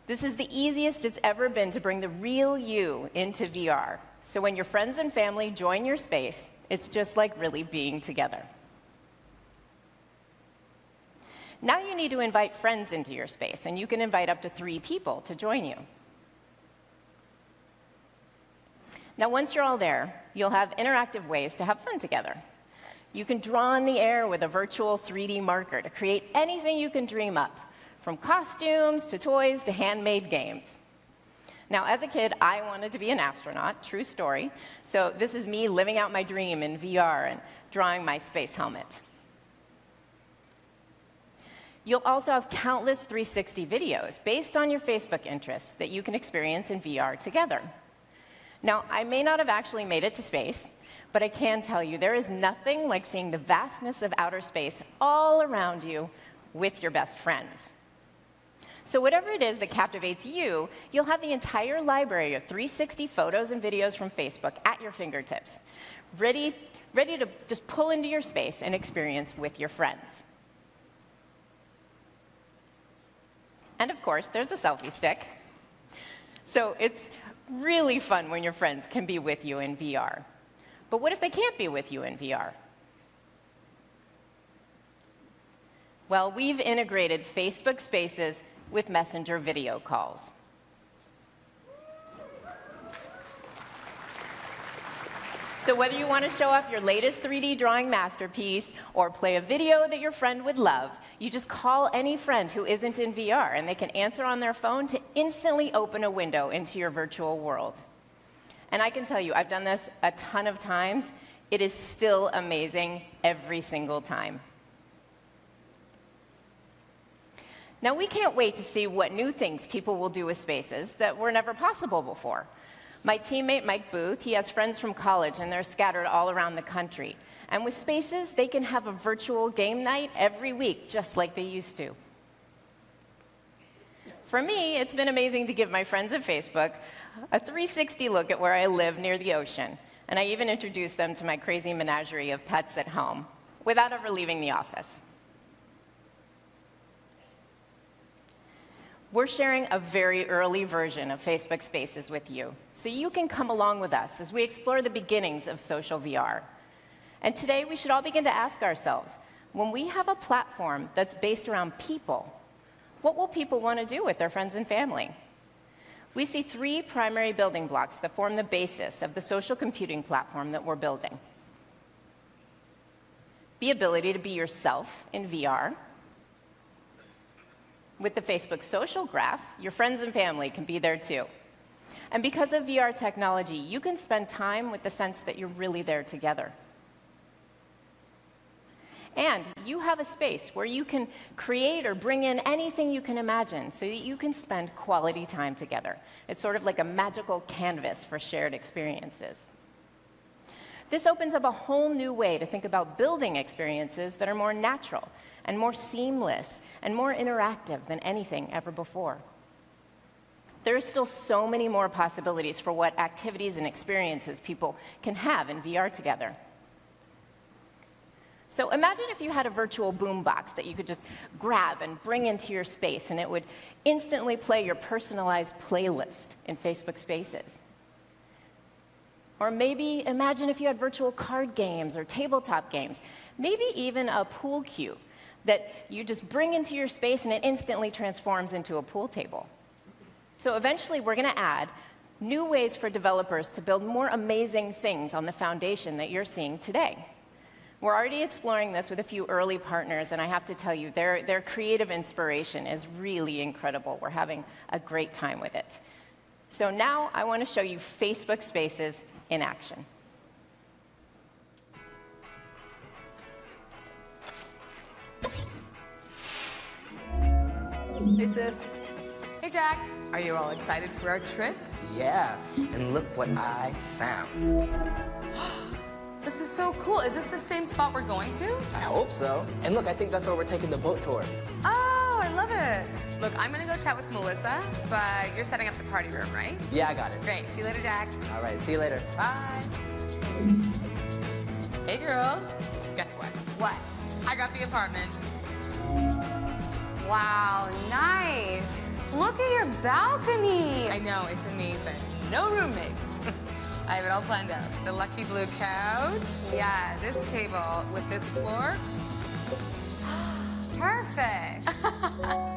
This is the easiest it's ever been to bring the real you into VR. So when your friends and family join your space, it's just like really being together. Now you need to invite friends into your space, and you can invite up to 3 people to join you. Now, once you're all there, you'll have interactive ways to have fun together. You can draw in the air with a virtual 3D marker to create anything you can dream up, from costumes to toys to handmade games. Now, as a kid, I wanted to be an astronaut, true story. So this is me living out my dream in VR and drawing my space helmet. You'll also have countless 360 videos based on your Facebook interests that you can experience in VR together. Now, I may not have actually made it to space, but I can tell you there is nothing like seeing the vastness of outer space all around you with your best friends. So whatever it is that captivates you, you'll have the entire library of 360 photos and videos from Facebook at your fingertips, ready to just pull into your space and experience with your friends. And of course, there's a selfie stick. So it's really fun when your friends can be with you in VR. But what if they can't be with you in VR? Well, we've integrated Facebook Spaces with Messenger video calls. So whether you want to show off your latest 3D drawing masterpiece or play a video that your friend would love, you just call any friend who isn't in VR, and they can answer on their phone to instantly open a window into your virtual world. And I can tell you, I've done this a ton of times. It is still amazing every single time. Now, we can't wait to see what new things people will do with spaces that were never possible before. My teammate, Mike Booth, he has friends from college, and they're scattered all around the country. And with Spaces, they can have a virtual game night every week, just like they used to. For me, it's been amazing to give my friends at Facebook a 360 look at where I live near the ocean. And I even introduced them to my crazy menagerie of pets at home, without ever leaving the office. We're sharing a very early version of Facebook Spaces with you, so you can come along with us as we explore the beginnings of social VR. And today, we should all begin to ask ourselves, when we have a platform that's based around people, what will people want to do with their friends and family? We see three primary building blocks that form the basis of the social computing platform that we're building. The ability to be yourself in VR. With the Facebook social graph, your friends and family can be there too. And because of VR technology, you can spend time with the sense that you're really there together. And you have a space where you can create or bring in anything you can imagine so that you can spend quality time together. It's sort of like a magical canvas for shared experiences. This opens up a whole new way to think about building experiences that are more natural and more seamless and more interactive than anything ever before. There are still so many more possibilities for what activities and experiences people can have in VR together. So imagine if you had a virtual boombox that you could just grab and bring into your space, and it would instantly play your personalized playlist in Facebook Spaces. Or maybe imagine if you had virtual card games or tabletop games, maybe even a pool cue that you just bring into your space and it instantly transforms into a pool table. So eventually we're going to add new ways for developers to build more amazing things on the foundation that you're seeing today. We're already exploring this with a few early partners, and I have to tell you, their creative inspiration is really incredible. We're having a great time with it. So now I want to show you Facebook Spaces in action. Hey, sis. Hey, Jack. Are you all excited for our trip? Yeah, and look what I found. This is so cool. Is this the same spot we're going to? I hope so. And look, I think that's where we're taking the boat tour. Oh, I love it. Look, I'm going to go chat with Melissa, but you're setting up the party room, right? Yeah, I got it. Great. See you later, Jack. All right, see you later. Bye. Hey, girl. Guess what? What? I got the apartment. Wow, nice. Look at your balcony. I know, it's amazing. No roommates. I have it all planned out. The lucky blue couch. Yes. This table with this floor. Perfect.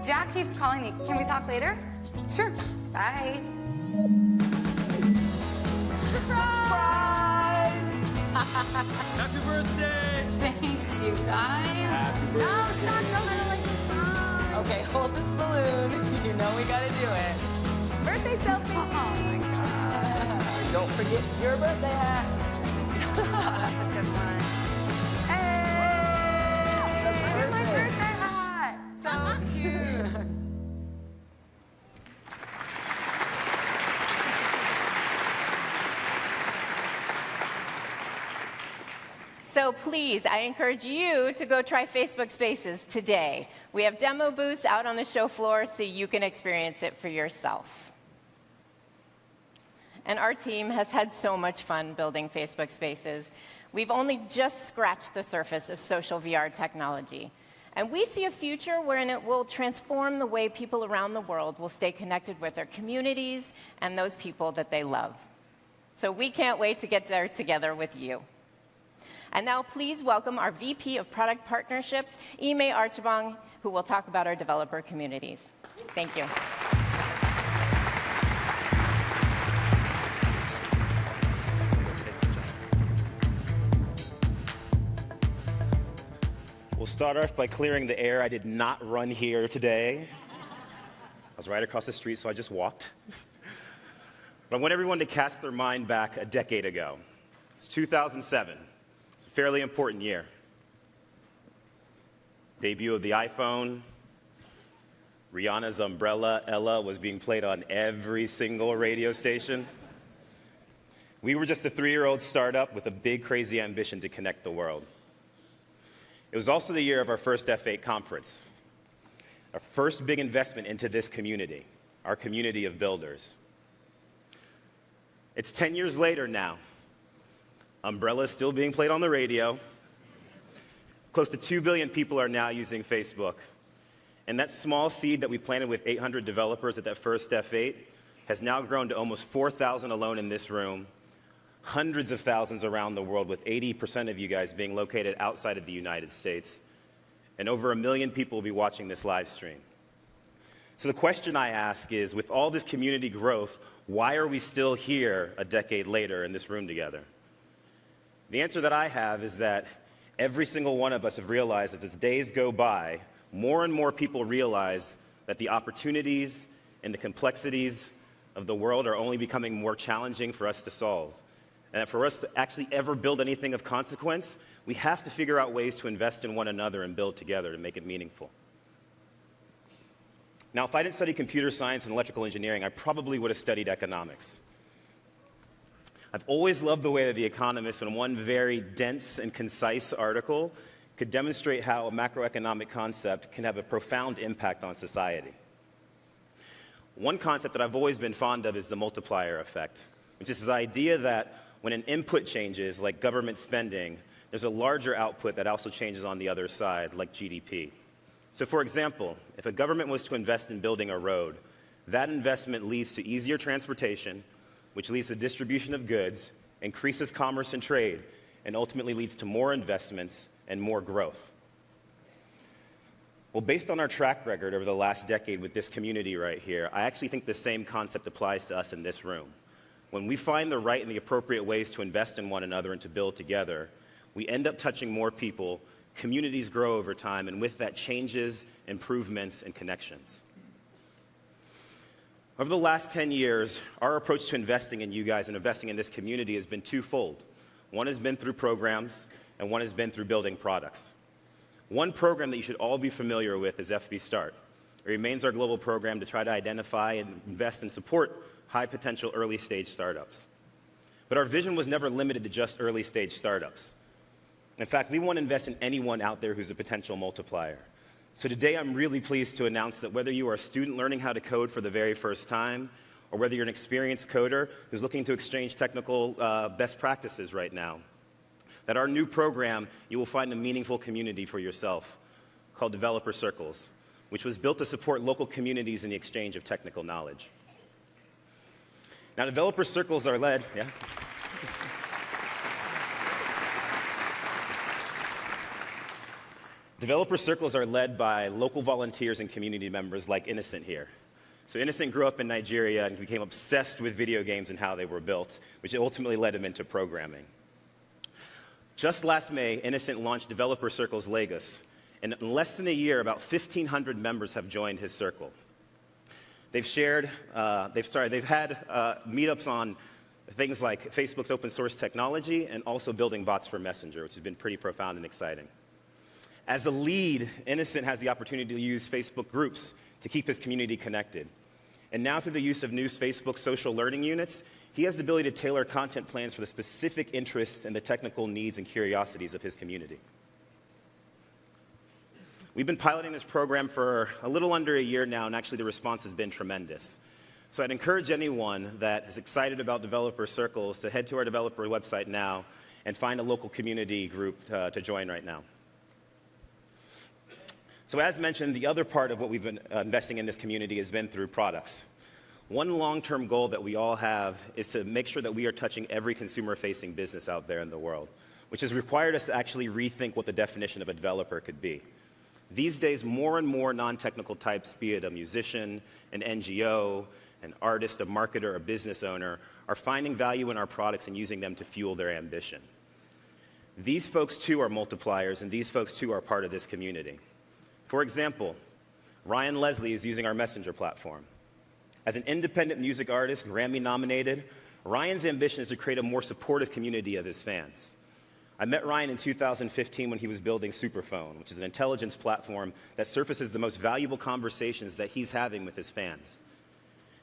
Jack keeps calling me. Can we talk later? Sure. Bye. Surprise! Happy birthday! Thanks, you guys. Happy birthday. No, stop. Don't let her like the song. Okay, hold this balloon. You know we gotta do it. Birthday selfie! Oh, my God. Don't forget your birthday hat. That's a good one. Hey! Look at my birthday hat. So cute. So please, I encourage you to go try Facebook Spaces today. We have demo booths out on the show floor so you can experience it for yourself. And our team has had so much fun building Facebook Spaces. We've only just scratched the surface of social VR technology. And we see a future wherein it will transform the way people around the world will stay connected with their communities and those people that they love. So we can't wait to get there together with you. And now please welcome our VP of Product Partnerships, Ime Archibong, who will talk about our developer communities. Thank you. start off by clearing the air. I did not run here today. I was right across the street, so I just walked. But I want everyone to cast their mind back a decade ago. It's 2007. It's a fairly important year. Debut of the iPhone. Rihanna's Umbrella, Ella, was being played on every single radio station. We were just a 3-year-old startup with a big, crazy ambition to connect the world. It was also the year of our first F8 conference, our first big investment into this community, our community of builders. It's 10 years later now. Umbrella is still being played on the radio. Close to 2 billion people are now using Facebook. And that small seed that we planted with 800 developers at that first F8 has now grown to almost 4,000 alone in this room, hundreds of thousands around the world, with 80% of you guys being located outside of the United States. And over 1 million people will be watching this live stream. So the question I ask is, with all this community growth, why are we still here a decade later in this room together? The answer that I have is that every single one of us have realized as days go by, more and more people realize that the opportunities and the complexities of the world are only becoming more challenging for us to solve. And that for us to actually ever build anything of consequence, we have to figure out ways to invest in one another and build together to make it meaningful. Now, if I didn't study computer science and electrical engineering, I probably would have studied economics. I've always loved the way that The Economist, in one very dense and concise article, could demonstrate how a macroeconomic concept can have a profound impact on society. One concept that I've always been fond of is the multiplier effect, which is this idea that when an input changes, like government spending, there's a larger output that also changes on the other side, like GDP. So for example, if a government was to invest in building a road, that investment leads to easier transportation, which leads to distribution of goods, increases commerce and trade, and ultimately leads to more investments and more growth. Well, based on our track record over the last decade with this community right here, I actually think the same concept applies to us in this room. When we find the right and the appropriate ways to invest in one another and to build together, we end up touching more people, communities grow over time, and with that changes, improvements, and connections. Over the last 10 years, our approach to investing in you guys and investing in this community has been twofold. One has been through programs, and one has been through building products. One program that you should all be familiar with is FB Start. It remains our global program to try to identify and invest and support high-potential early-stage startups. But our vision was never limited to just early-stage startups. In fact, we want to invest in anyone out there who's a potential multiplier. So today, I'm really pleased to announce that whether you are a student learning how to code for the very first time, or whether you're an experienced coder who's looking to exchange technical best practices right now, that our new program, you will find a meaningful community for yourself called Developer Circles, which was built to support local communities in the exchange of technical knowledge. Now, Developer Circles are led, Developer Circles are led by local volunteers and community members like Innocent here. So Innocent grew up in Nigeria and became obsessed with video games and how they were built, which ultimately led him into programming. Just last May, Innocent launched Developer Circles Lagos, and in less than a year, about 1,500 members have joined his circle. They've had meetups on things like Facebook's open source technology and also building bots for Messenger, which has been pretty profound and exciting. As a lead, Innocent has the opportunity to use Facebook groups to keep his community connected. And now through the use of new Facebook social learning units, he has the ability to tailor content plans for the specific interests and the technical needs and curiosities of his community. We've been piloting this program for a little under a year now, and actually the response has been tremendous. So I'd encourage anyone that is excited about Developer Circles to head to our developer website now and find a local community group to join right now. So as mentioned, the other part of what we've been investing in this community has been through products. One long-term goal that we all have is to make sure that we are touching every consumer-facing business out there in the world, which has required us to actually rethink what the definition of a developer could be. These days, more and more non-technical types, be it a musician, an NGO, an artist, a marketer, a business owner, are finding value in our products and using them to fuel their ambition. These folks too are multipliers, and these folks too are part of this community. For example, Ryan Leslie is using our Messenger platform. As an independent music artist, Grammy nominated, Ryan's ambition is to create a more supportive community of his fans. I met Ryan in 2015 when he was building Superphone, which is an intelligence platform that surfaces the most valuable conversations that he's having with his fans.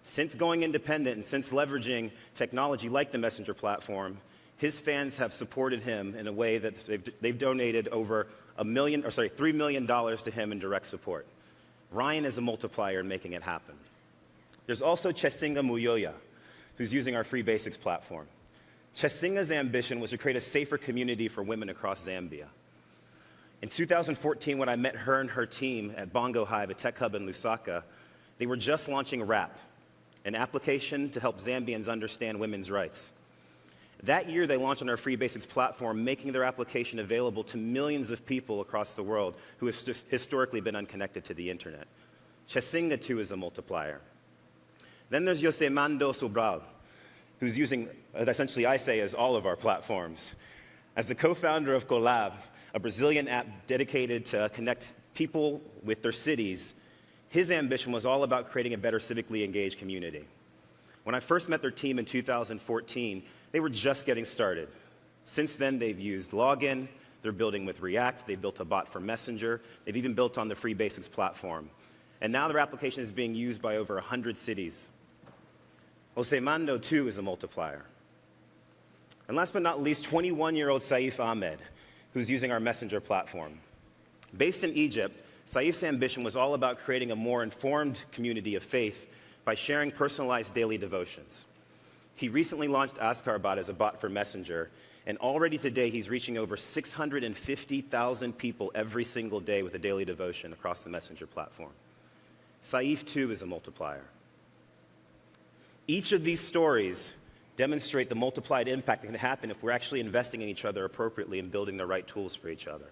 Since going independent and since leveraging technology like the Messenger platform, his fans have supported him in a way that they've donated over $3 million to him in direct support. Ryan is a multiplier in making it happen. There's also Chesinga Muyoya, who's using our Free Basics platform. Chesinga's ambition was to create a safer community for women across Zambia. In 2014, when I met her and her team at Bongo Hive, a tech hub in Lusaka, they were just launching RAP, an application to help Zambians understand women's rights. That year, they launched on our Free Basics platform, making their application available to millions of people across the world who have historically been unconnected to the internet. Chesinga, too, is a multiplier. Then there's Yosemando Sobral, who's using, essentially I say, as all of our platforms. As the co-founder of Collab, a Brazilian app dedicated to connect people with their cities, his ambition was all about creating a better civically engaged community. When I first met their team in 2014, they were just getting started. Since then, they've used Login, they're building with React, they've built a bot for Messenger, they've even built on the Free Basics platform. And now their application is being used by over 100 cities. Josemando, too, is a multiplier. And last but not least, 21-year-old Saif Ahmed, who's using our Messenger platform. Based in Egypt, Saif's ambition was all about creating a more informed community of faith by sharing personalized daily devotions. He recently launched Ascarbot as a bot for Messenger, and already today he's reaching over 650,000 people every single day with a daily devotion across the Messenger platform. Saif, too, is a multiplier. Each of these stories demonstrate the multiplied impact that can happen if we're actually investing in each other appropriately and building the right tools for each other.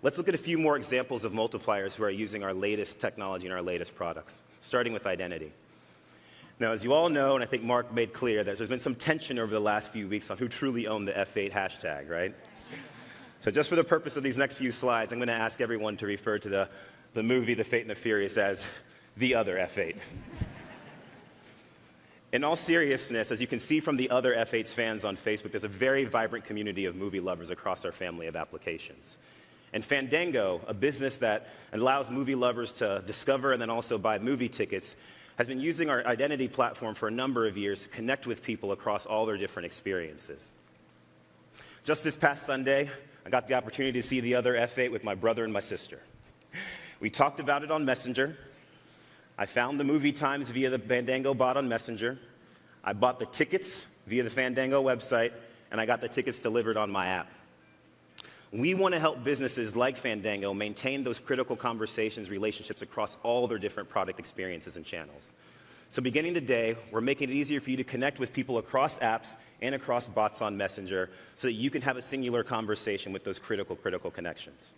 Let's look at a few more examples of multipliers who are using our latest technology and our latest products, starting with identity. Now, as you all know, and I think Mark made clear, that there's been some tension over the last few weeks on who truly owned the F8 hashtag, right? So just for the purpose of these next few slides, I'm going to ask everyone to refer to the movie The Fate and the Furious as the other F8. In all seriousness, as you can see from the other F8's fans on Facebook, there's a very vibrant community of movie lovers across our family of applications. And Fandango, a business that allows movie lovers to discover and then also buy movie tickets, has been using our identity platform for a number of years to connect with people across all their different experiences. Just this past Sunday, I got the opportunity to see the other F8 with my brother and my sister. We talked about it on Messenger. I found the movie times via the Fandango bot on Messenger. I bought the tickets via the Fandango website, and I got the tickets delivered on my app. We want to help businesses like Fandango maintain those critical conversations, relationships across all their different product experiences and channels. So beginning today, we're making it easier for you to connect with people across apps and across bots on Messenger so that you can have a singular conversation with those critical connections.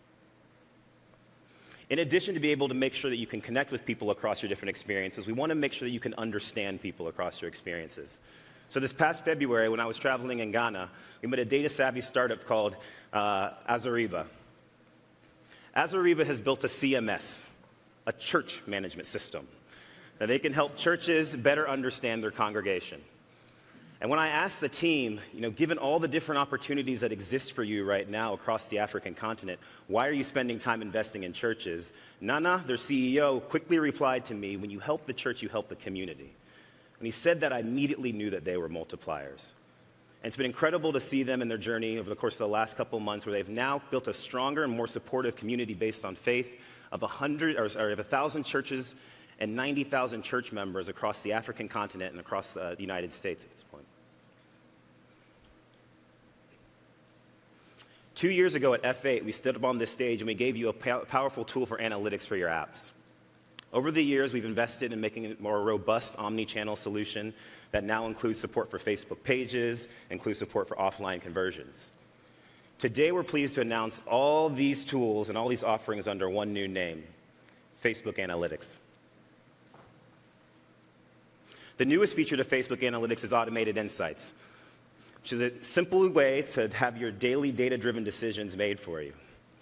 In addition to be able to make sure that you can connect with people across your different experiences, we want to make sure that you can understand people across your experiences. So this past February, when I was traveling in Ghana, we met a data-savvy startup called Azariba. Azariba has built a CMS, a church management system, that they can help churches better understand their congregation. And when I asked the team, given all the different opportunities that exist for you right now across the African continent, why are you spending time investing in churches? Nana, their CEO, quickly replied to me, when you help the church, you help the community. When he said that, I immediately knew that they were multipliers. And it's been incredible to see them in their journey over the course of the last couple of months, where they've now built a stronger and more supportive community based on faith of 1,000 churches and 90,000 church members across the African continent and across the United States at this point. 2 years ago at F8, we stood up on this stage and we gave you a powerful tool for analytics for your apps. Over the years, we've invested in making it a more robust omni-channel solution that now includes support for Facebook pages, includes support for offline conversions. Today, we're pleased to announce all these tools and all these offerings under one new name, Facebook Analytics. The newest feature to Facebook Analytics is automated insights. which is a simple way to have your daily data-driven decisions made for you.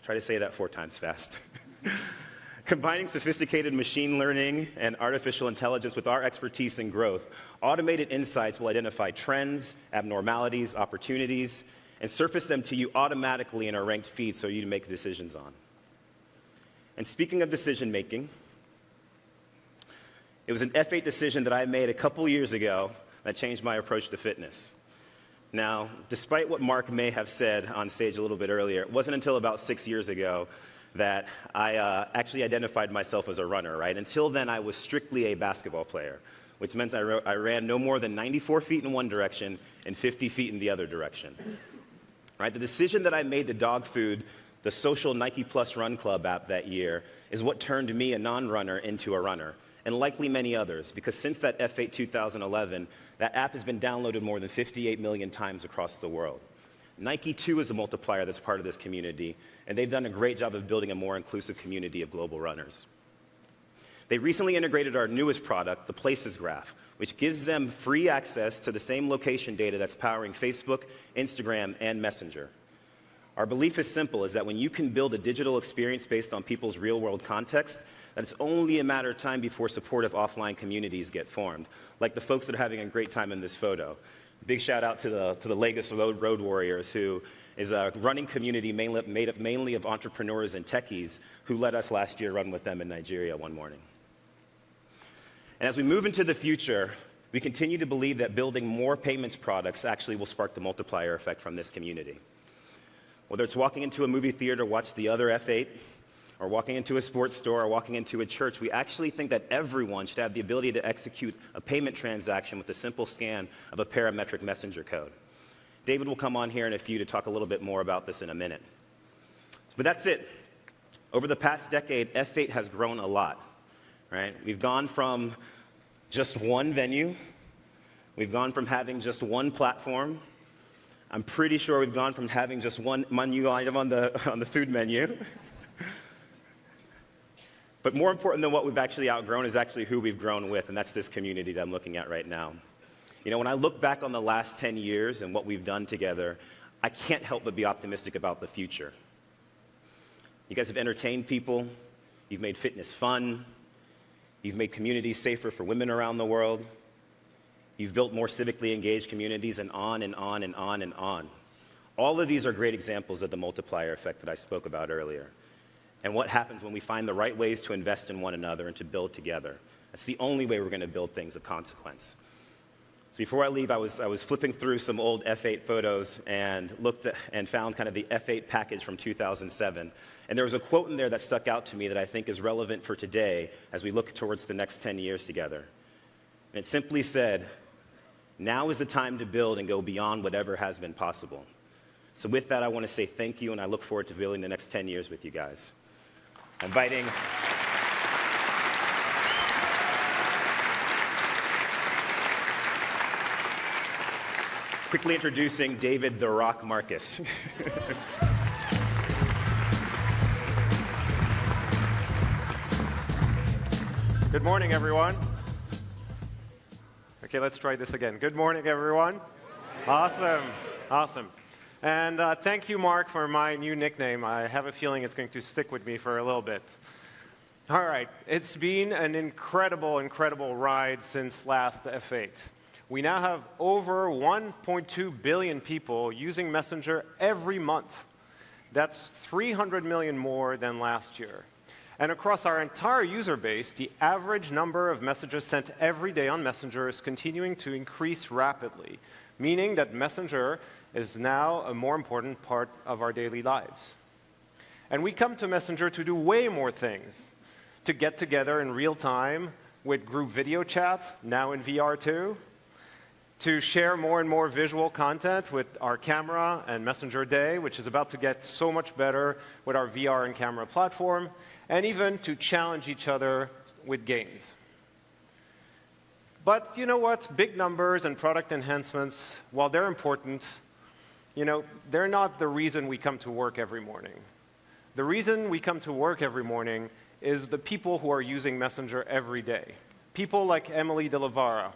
Try to say that 4 times fast. Combining sophisticated machine learning and artificial intelligence with our expertise in growth, automated insights will identify trends, abnormalities, opportunities, and surface them to you automatically in our ranked feeds so you can make decisions on. And speaking of decision making, it was an F8 decision that I made a couple years ago that changed my approach to fitness. Now, despite what Mark may have said on stage a little bit earlier, it wasn't until about 6 years ago that I actually identified myself as a runner, right? Until then, I was strictly a basketball player, which meant I ran no more than 94 feet in one direction and 50 feet in the other direction, right? The decision that I made to dog food the social Nike Plus Run Club app that year is what turned me, a non-runner, into a runner, and likely many others, because since that F8 2011, that app has been downloaded more than 58 million times across the world. Nike, too, is a multiplier that's part of this community, and they've done a great job of building a more inclusive community of global runners. They recently integrated our newest product, the Places Graph, which gives them free access to the same location data that's powering Facebook, Instagram, and Messenger. Our belief is simple, is that when you can build a digital experience based on people's real-world context, that it's only a matter of time before supportive offline communities get formed, like the folks that are having a great time in this photo. Big shout out to the Lagos Road Warriors, who is a running community made up mainly of entrepreneurs and techies who let us last year run with them in Nigeria one morning. And as we move into the future, we continue to believe that building more payments products actually will spark the multiplier effect from this community. Whether it's walking into a movie theater to watch the other F8, or walking into a sports store, or walking into a church, we actually think that everyone should have the ability to execute a payment transaction with a simple scan of a parametric messenger code. David will come on here in a few to talk a little bit more about this in a minute. But that's it. Over the past decade, F8 has grown a lot, right? We've gone from just one venue. We've gone from having just one platform. I'm pretty sure we've gone from having just one menu item on the food menu. But more important than what we've actually outgrown is actually who we've grown with, and that's this community that I'm looking at right now. You know, when I look back on the last 10 years and what we've done together, I can't help but be optimistic about the future. You guys have entertained people, you've made fitness fun, you've made communities safer for women around the world, you've built more civically engaged communities, and on and on and on and on. All of these are great examples of the multiplier effect that I spoke about earlier, and what happens when we find the right ways to invest in one another and to build together. That's the only way we're going to build things of consequence. So before I leave, I was flipping through some old F8 photos and looked at, and found kind of the F8 package from 2007. And there was a quote in there that stuck out to me that I think is relevant for today as we look towards the next 10 years together. And it simply said, "Now is the time to build and go beyond whatever has been possible." So with that, I want to say thank you, and I look forward to building the next 10 years with you guys. Inviting quickly introducing David "The Rock" Marcus. Good morning, everyone. Okay, let's try this again. Good morning, everyone. Awesome, awesome. And thank you, Mark, for my new nickname. I have a feeling it's going to stick with me for a little bit. All right, it's been an incredible, incredible ride since last F8. We now have over 1.2 billion people using Messenger every month. That's 300 million more than last year. And across our entire user base, the average number of messages sent every day on Messenger is continuing to increase rapidly, meaning that Messenger is now a more important part of our daily lives. And we come to Messenger to do way more things, to get together in real time with group video chat, now in VR too, to share more and more visual content with our camera and Messenger Day, which is about to get so much better with our VR and camera platform, and even to challenge each other with games. But you know what? Big numbers and product enhancements, while they're important, they're not the reason we come to work every morning. The reason we come to work every morning is the people who are using Messenger every day. People like Emily de la Vara,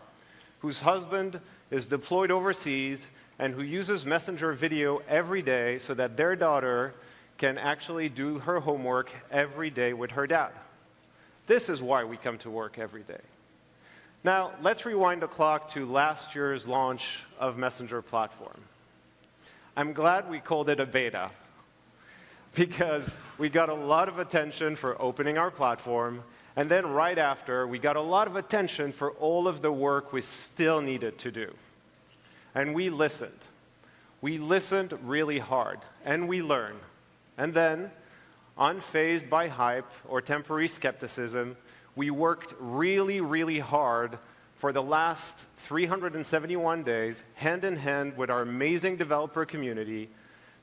whose husband is deployed overseas and who uses Messenger video every day so that their daughter can actually do her homework every day with her dad. This is why we come to work every day. Now, let's rewind the clock to last year's launch of Messenger platform. I'm glad we called it a beta, because we got a lot of attention for opening our platform, and then right after, we got a lot of attention for all of the work we still needed to do. And we listened. We listened really hard, and we learned. And then, unfazed by hype or temporary skepticism, we worked really, really hard for the last 371 days, hand in hand with our amazing developer community,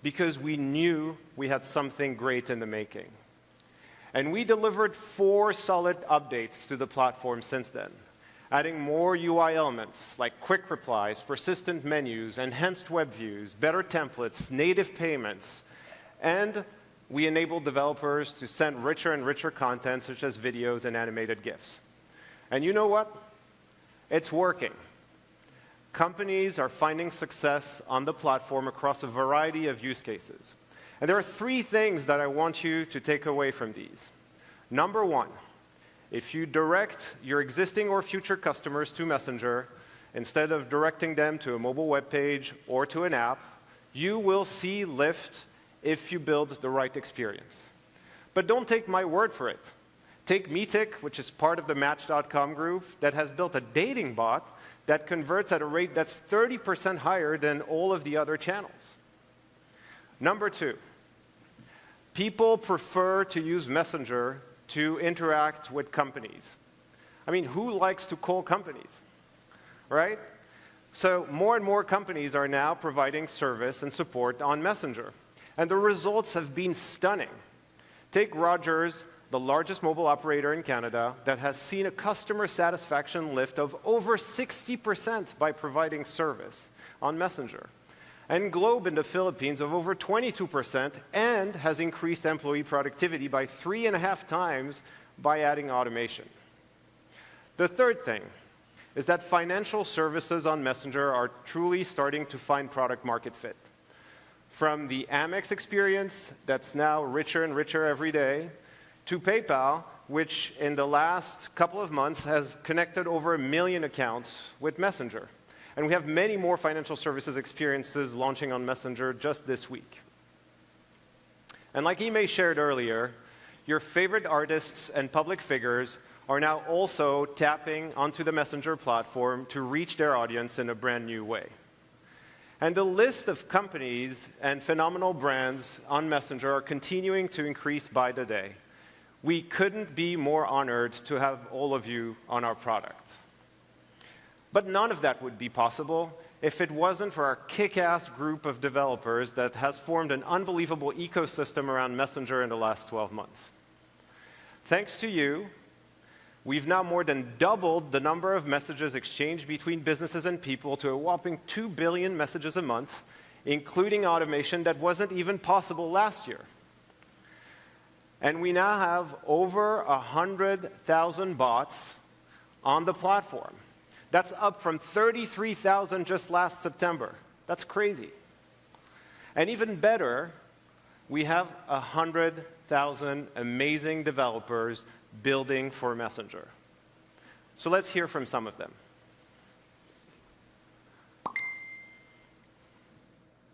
because we knew we had something great in the making. And we delivered 4 solid updates to the platform since then, adding more UI elements like quick replies, persistent menus, enhanced web views, better templates, native payments, and we enabled developers to send richer and richer content, such as videos and animated GIFs. And you know what? It's working. Companies are finding success on the platform across a variety of use cases. And there are 3 things that I want you to take away from these. Number 1, if you direct your existing or future customers to Messenger, instead of directing them to a mobile web page or to an app, you will see lift if you build the right experience. But don't take my word for it. Take Meetic, which is part of the Match.com group, that has built a dating bot that converts at a rate that's 30% higher than all of the other channels. Number 2, people prefer to use Messenger to interact with companies. I mean, who likes to call companies, right? So more and more companies are now providing service and support on Messenger. And the results have been stunning. Take Rogers, the largest mobile operator in Canada, that has seen a customer satisfaction lift of over 60% by providing service on Messenger. And Globe in the Philippines of over 22%, and has increased employee productivity by 3.5 times by adding automation. The third thing is that financial services on Messenger are truly starting to find product market fit. From the Amex experience that's now richer and richer every day, to PayPal, which in the last couple of months has connected over 1 million accounts with Messenger. And we have many more financial services experiences launching on Messenger just this week. And like Ime shared earlier, your favorite artists and public figures are now also tapping onto the Messenger platform to reach their audience in a brand new way. And the list of companies and phenomenal brands on Messenger are continuing to increase by the day. We couldn't be more honored to have all of you on our product. But none of that would be possible if it wasn't for our kick-ass group of developers that has formed an unbelievable ecosystem around Messenger in the last 12 months. Thanks to you, we've now more than doubled the number of messages exchanged between businesses and people to a whopping 2 billion messages a month, including automation that wasn't even possible last year. And we now have over 100,000 bots on the platform. That's up from 33,000 just last September. That's crazy. And even better, we have 100,000 amazing developers building for Messenger. So let's hear from some of them.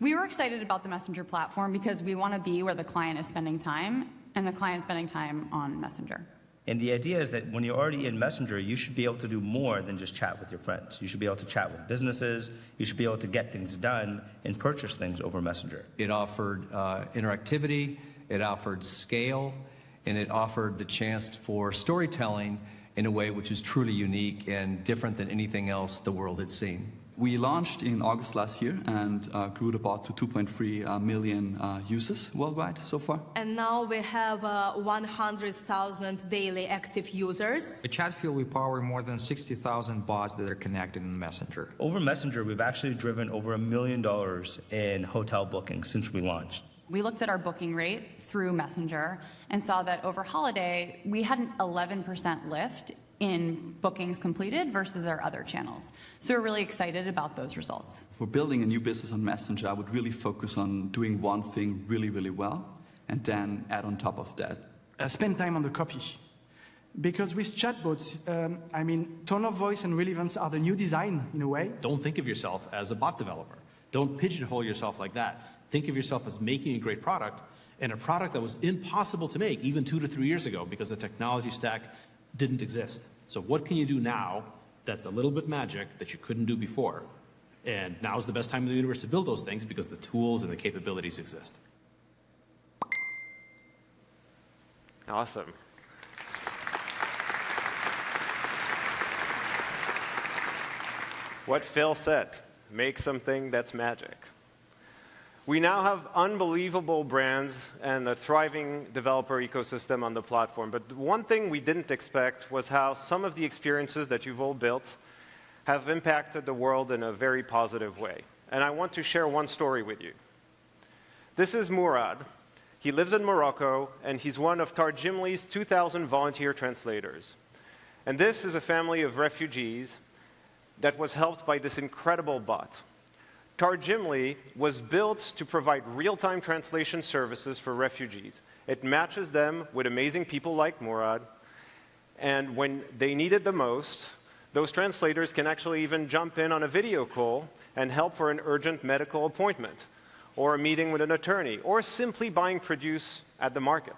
We were excited about the Messenger platform because we want to be where the client is spending time, and the client is spending time on Messenger. And the idea is that when you're already in Messenger, you should be able to do more than just chat with your friends. You should be able to chat with businesses. You should be able to get things done and purchase things over Messenger. It offered interactivity, it offered scale, and it offered the chance for storytelling in a way which is truly unique and different than anything else the world had seen. We launched in August last year and grew the bot to 2.3 million users worldwide so far. And now we have 100,000 daily active users. At Chatfield, we power more than 60,000 bots that are connected in Messenger. Over Messenger, we've actually driven over $1 million in hotel bookings since we launched. We looked at our booking rate through Messenger and saw that over holiday, we had an 11% lift in bookings completed versus our other channels. So we're really excited about those results. For building a new business on Messenger, I would really focus on doing one thing really, really well, and then add on top of that. Spend time on the copy. Because with chatbots, tone of voice and relevance are the new design, in a way. Don't think of yourself as a bot developer. Don't pigeonhole yourself like that. Think of yourself as making a great product, and a product that was impossible to make even 2 to 3 years ago because the technology stack didn't exist. So what can you do now that's a little bit magic that you couldn't do before? And now's the best time in the universe to build those things because the tools and the capabilities exist. Awesome. What Phil said, make something that's magic. We now have unbelievable brands and a thriving developer ecosystem on the platform. But one thing we didn't expect was how some of the experiences that you've all built have impacted the world in a very positive way. And I want to share one story with you. This is Murad. He lives in Morocco, and he's one of Tarjimli's 2,000 volunteer translators. And this is a family of refugees that was helped by this incredible bot. Tarjimli was built to provide real-time translation services for refugees. It matches them with amazing people like Murad, and when they need it the most, those translators can actually even jump in on a video call and help for an urgent medical appointment, or a meeting with an attorney, or simply buying produce at the market.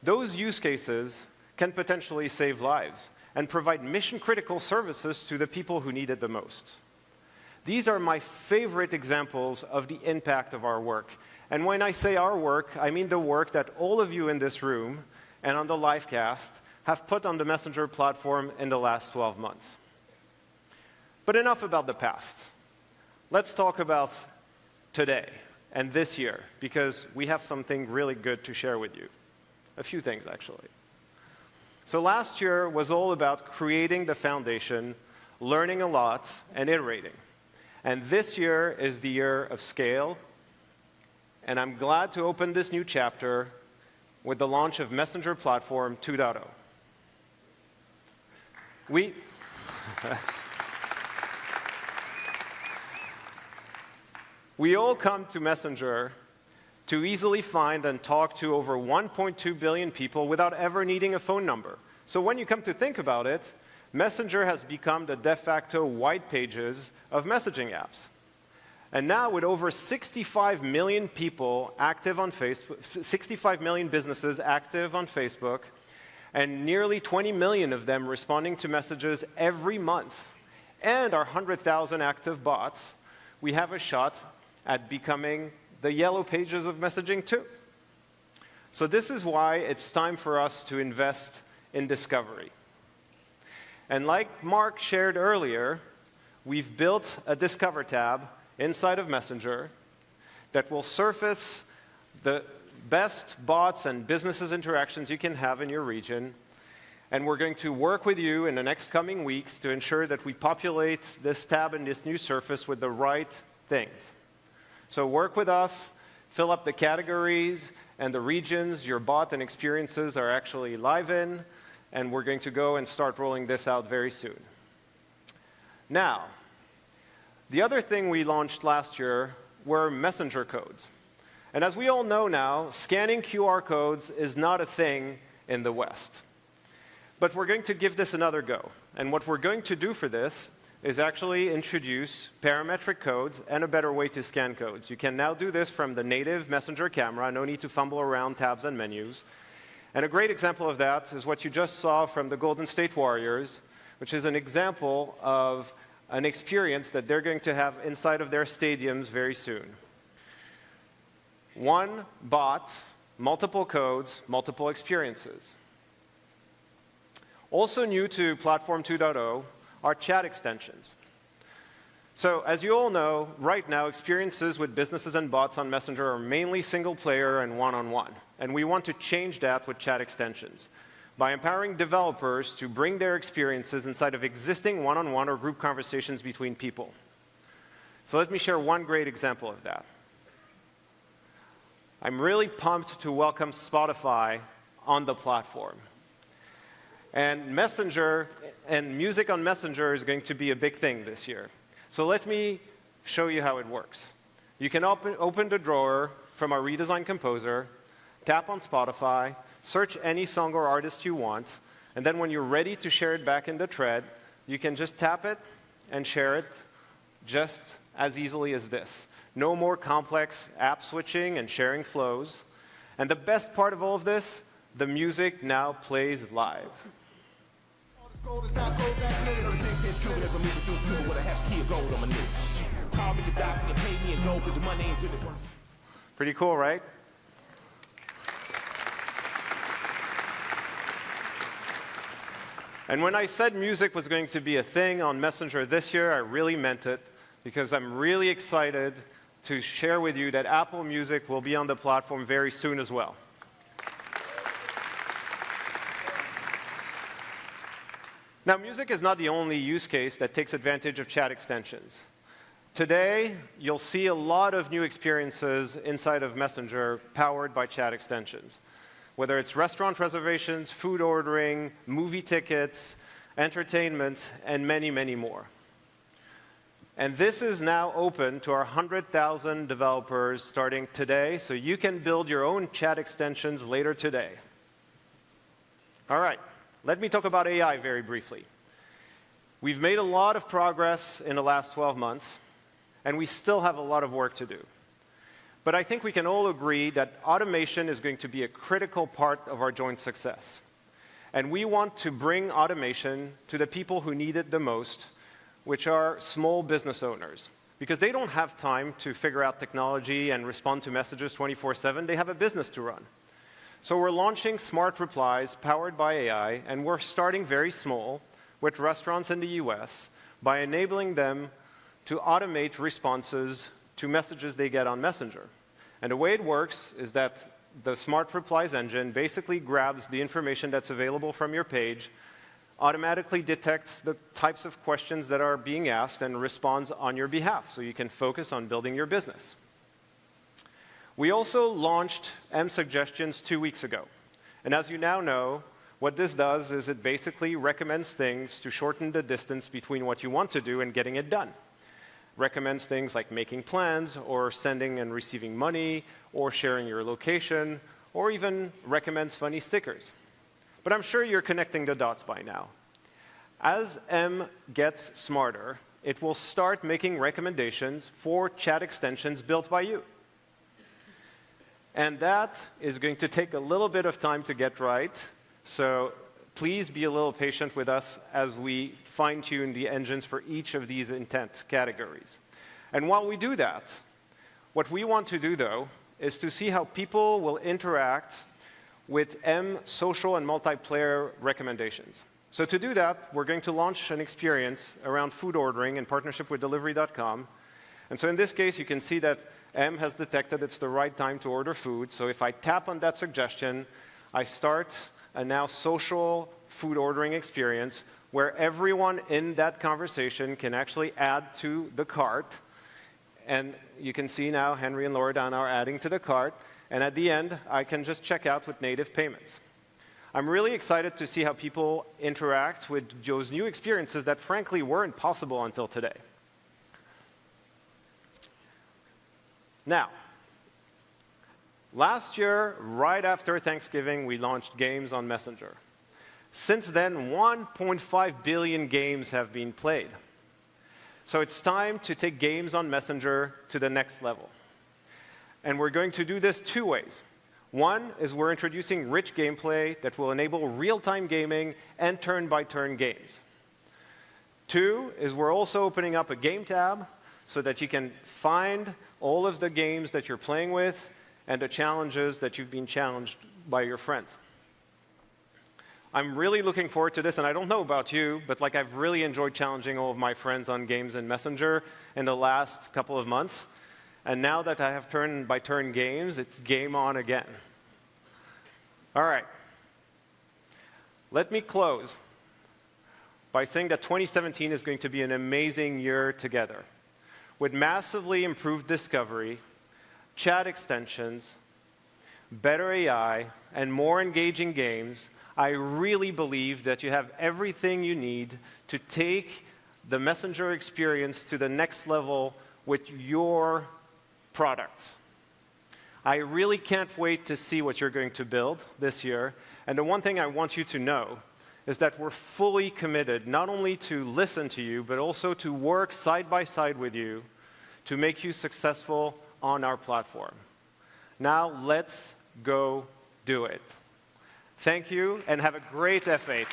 Those use cases can potentially save lives and provide mission-critical services to the people who need it the most. These are my favorite examples of the impact of our work. And when I say our work, I mean the work that all of you in this room and on the livecast have put on the Messenger platform in the last 12 months. But enough about the past. Let's talk about today and this year, because we have something really good to share with you. A few things, actually. So last year was all about creating the foundation, learning a lot, and iterating. And this year is the year of scale, and I'm glad to open this new chapter with the launch of Messenger Platform 2.0. We all come to Messenger to easily find and talk to over 1.2 billion people without ever needing a phone number. So when you come to think about it, Messenger has become the de facto white pages of messaging apps. And now with over 65 million people active on Facebook, 65 million businesses active on Facebook, and nearly 20 million of them responding to messages every month, and our 100,000 active bots, we have a shot at becoming the yellow pages of messaging too. So this is why it's time for us to invest in discovery. And like Mark shared earlier, we've built a Discover tab inside of Messenger that will surface the best bots and businesses interactions you can have in your region. And we're going to work with you in the next coming weeks to ensure that we populate this tab and this new surface with the right things. So work with us, fill up the categories and the regions your bot and experiences are actually live in, and we're going to go and start rolling this out very soon. Now, the other thing we launched last year were Messenger codes. And as we all know now, scanning QR codes is not a thing in the West. But we're going to give this another go. And what we're going to do for this is actually introduce parametric codes and a better way to scan codes. You can now do this from the native Messenger camera, no need to fumble around tabs and menus. And a great example of that is what you just saw from the Golden State Warriors, which is an example of an experience that they're going to have inside of their stadiums very soon. One bot, multiple codes, multiple experiences. Also new to Platform 2.0 are chat extensions. So as you all know, right now, experiences with businesses and bots on Messenger are mainly single player and one-on-one. And we want to change that with chat extensions by empowering developers to bring their experiences inside of existing one-on-one or group conversations between people. So let me share one great example of that. I'm really pumped to welcome Spotify on the platform. And Messenger and music on Messenger is going to be a big thing this year. So let me show you how it works. You can open the drawer from our redesigned composer, tap on Spotify, search any song or artist you want, and then when you're ready to share it back in the thread, you can just tap it and share it just as easily as this. No more complex app switching and sharing flows. And the best part of all of this, the music now plays live. Pretty cool, right? And when I said music was going to be a thing on Messenger this year, I really meant it, because I'm really excited to share with you that Apple Music will be on the platform very soon as well. Now, music is not the only use case that takes advantage of chat extensions. Today, you'll see a lot of new experiences inside of Messenger powered by chat extensions. Whether it's restaurant reservations, food ordering, movie tickets, entertainment, and many, many more. And this is now open to our 100,000 developers starting today, so you can build your own chat extensions later today. All right, let me talk about AI very briefly. We've made a lot of progress in the last 12 months, and we still have a lot of work to do. But I think we can all agree that automation is going to be a critical part of our joint success. And we want to bring automation to the people who need it the most, which are small business owners, because they don't have time to figure out technology and respond to messages 24/7. They have a business to run. So we're launching smart replies powered by AI, and we're starting very small with restaurants in the US by enabling them to automate responses to messages they get on Messenger. And the way it works is that the Smart Replies engine basically grabs the information that's available from your page, automatically detects the types of questions that are being asked, and responds on your behalf, so you can focus on building your business. We also launched M Suggestions 2 weeks ago. And as you now know, what this does is it basically recommends things to shorten the distance between what you want to do and getting it done. Recommends things like making plans, or sending and receiving money, or sharing your location, or even recommends funny stickers. But I'm sure you're connecting the dots by now. As M gets smarter, it will start making recommendations for chat extensions built by you. And that is going to take a little bit of time to get right, so please be a little patient with us as we fine-tune the engines for each of these intent categories. And while we do that, what we want to do, though, is to see how people will interact with M social and multiplayer recommendations. So to do that, we're going to launch an experience around food ordering in partnership with Delivery.com. And so in this case, you can see that M has detected it's the right time to order food. So if I tap on that suggestion, I start a now social food ordering experience where everyone in that conversation can actually add to the cart. And you can see now Henry and Loredan are adding to the cart. And at the end, I can just check out with native payments. I'm really excited to see how people interact with those new experiences that frankly weren't possible until today. Now, last year, right after Thanksgiving, we launched games on Messenger. Since then, 1.5 billion games have been played. So it's time to take games on Messenger to the next level. And we're going to do this two ways. One is we're introducing rich gameplay that will enable real-time gaming and turn-by-turn games. Two is we're also opening up a game tab so that you can find all of the games that you're playing with and the challenges that you've been challenged by your friends. I'm really looking forward to this, and I don't know about you, but I've really enjoyed challenging all of my friends on games in Messenger in the last couple of months. And now that I have turn-by-turn games, it's game on again. All right. Let me close by saying that 2017 is going to be an amazing year together, with massively improved discovery, chat extensions, better AI, and more engaging games. I really believe that you have everything you need to take the Messenger experience to the next level with your products. I really can't wait to see what you're going to build this year. And the one thing I want you to know is that we're fully committed not only to listen to you, but also to work side by side with you to make you successful on our platform. Now let's go do it. Thank you, and have a great F8.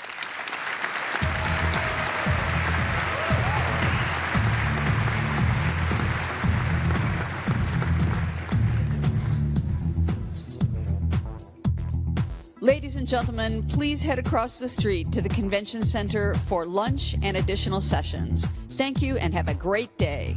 Ladies and gentlemen, please head across the street to the Convention Center for lunch and additional sessions. Thank you and have a great day.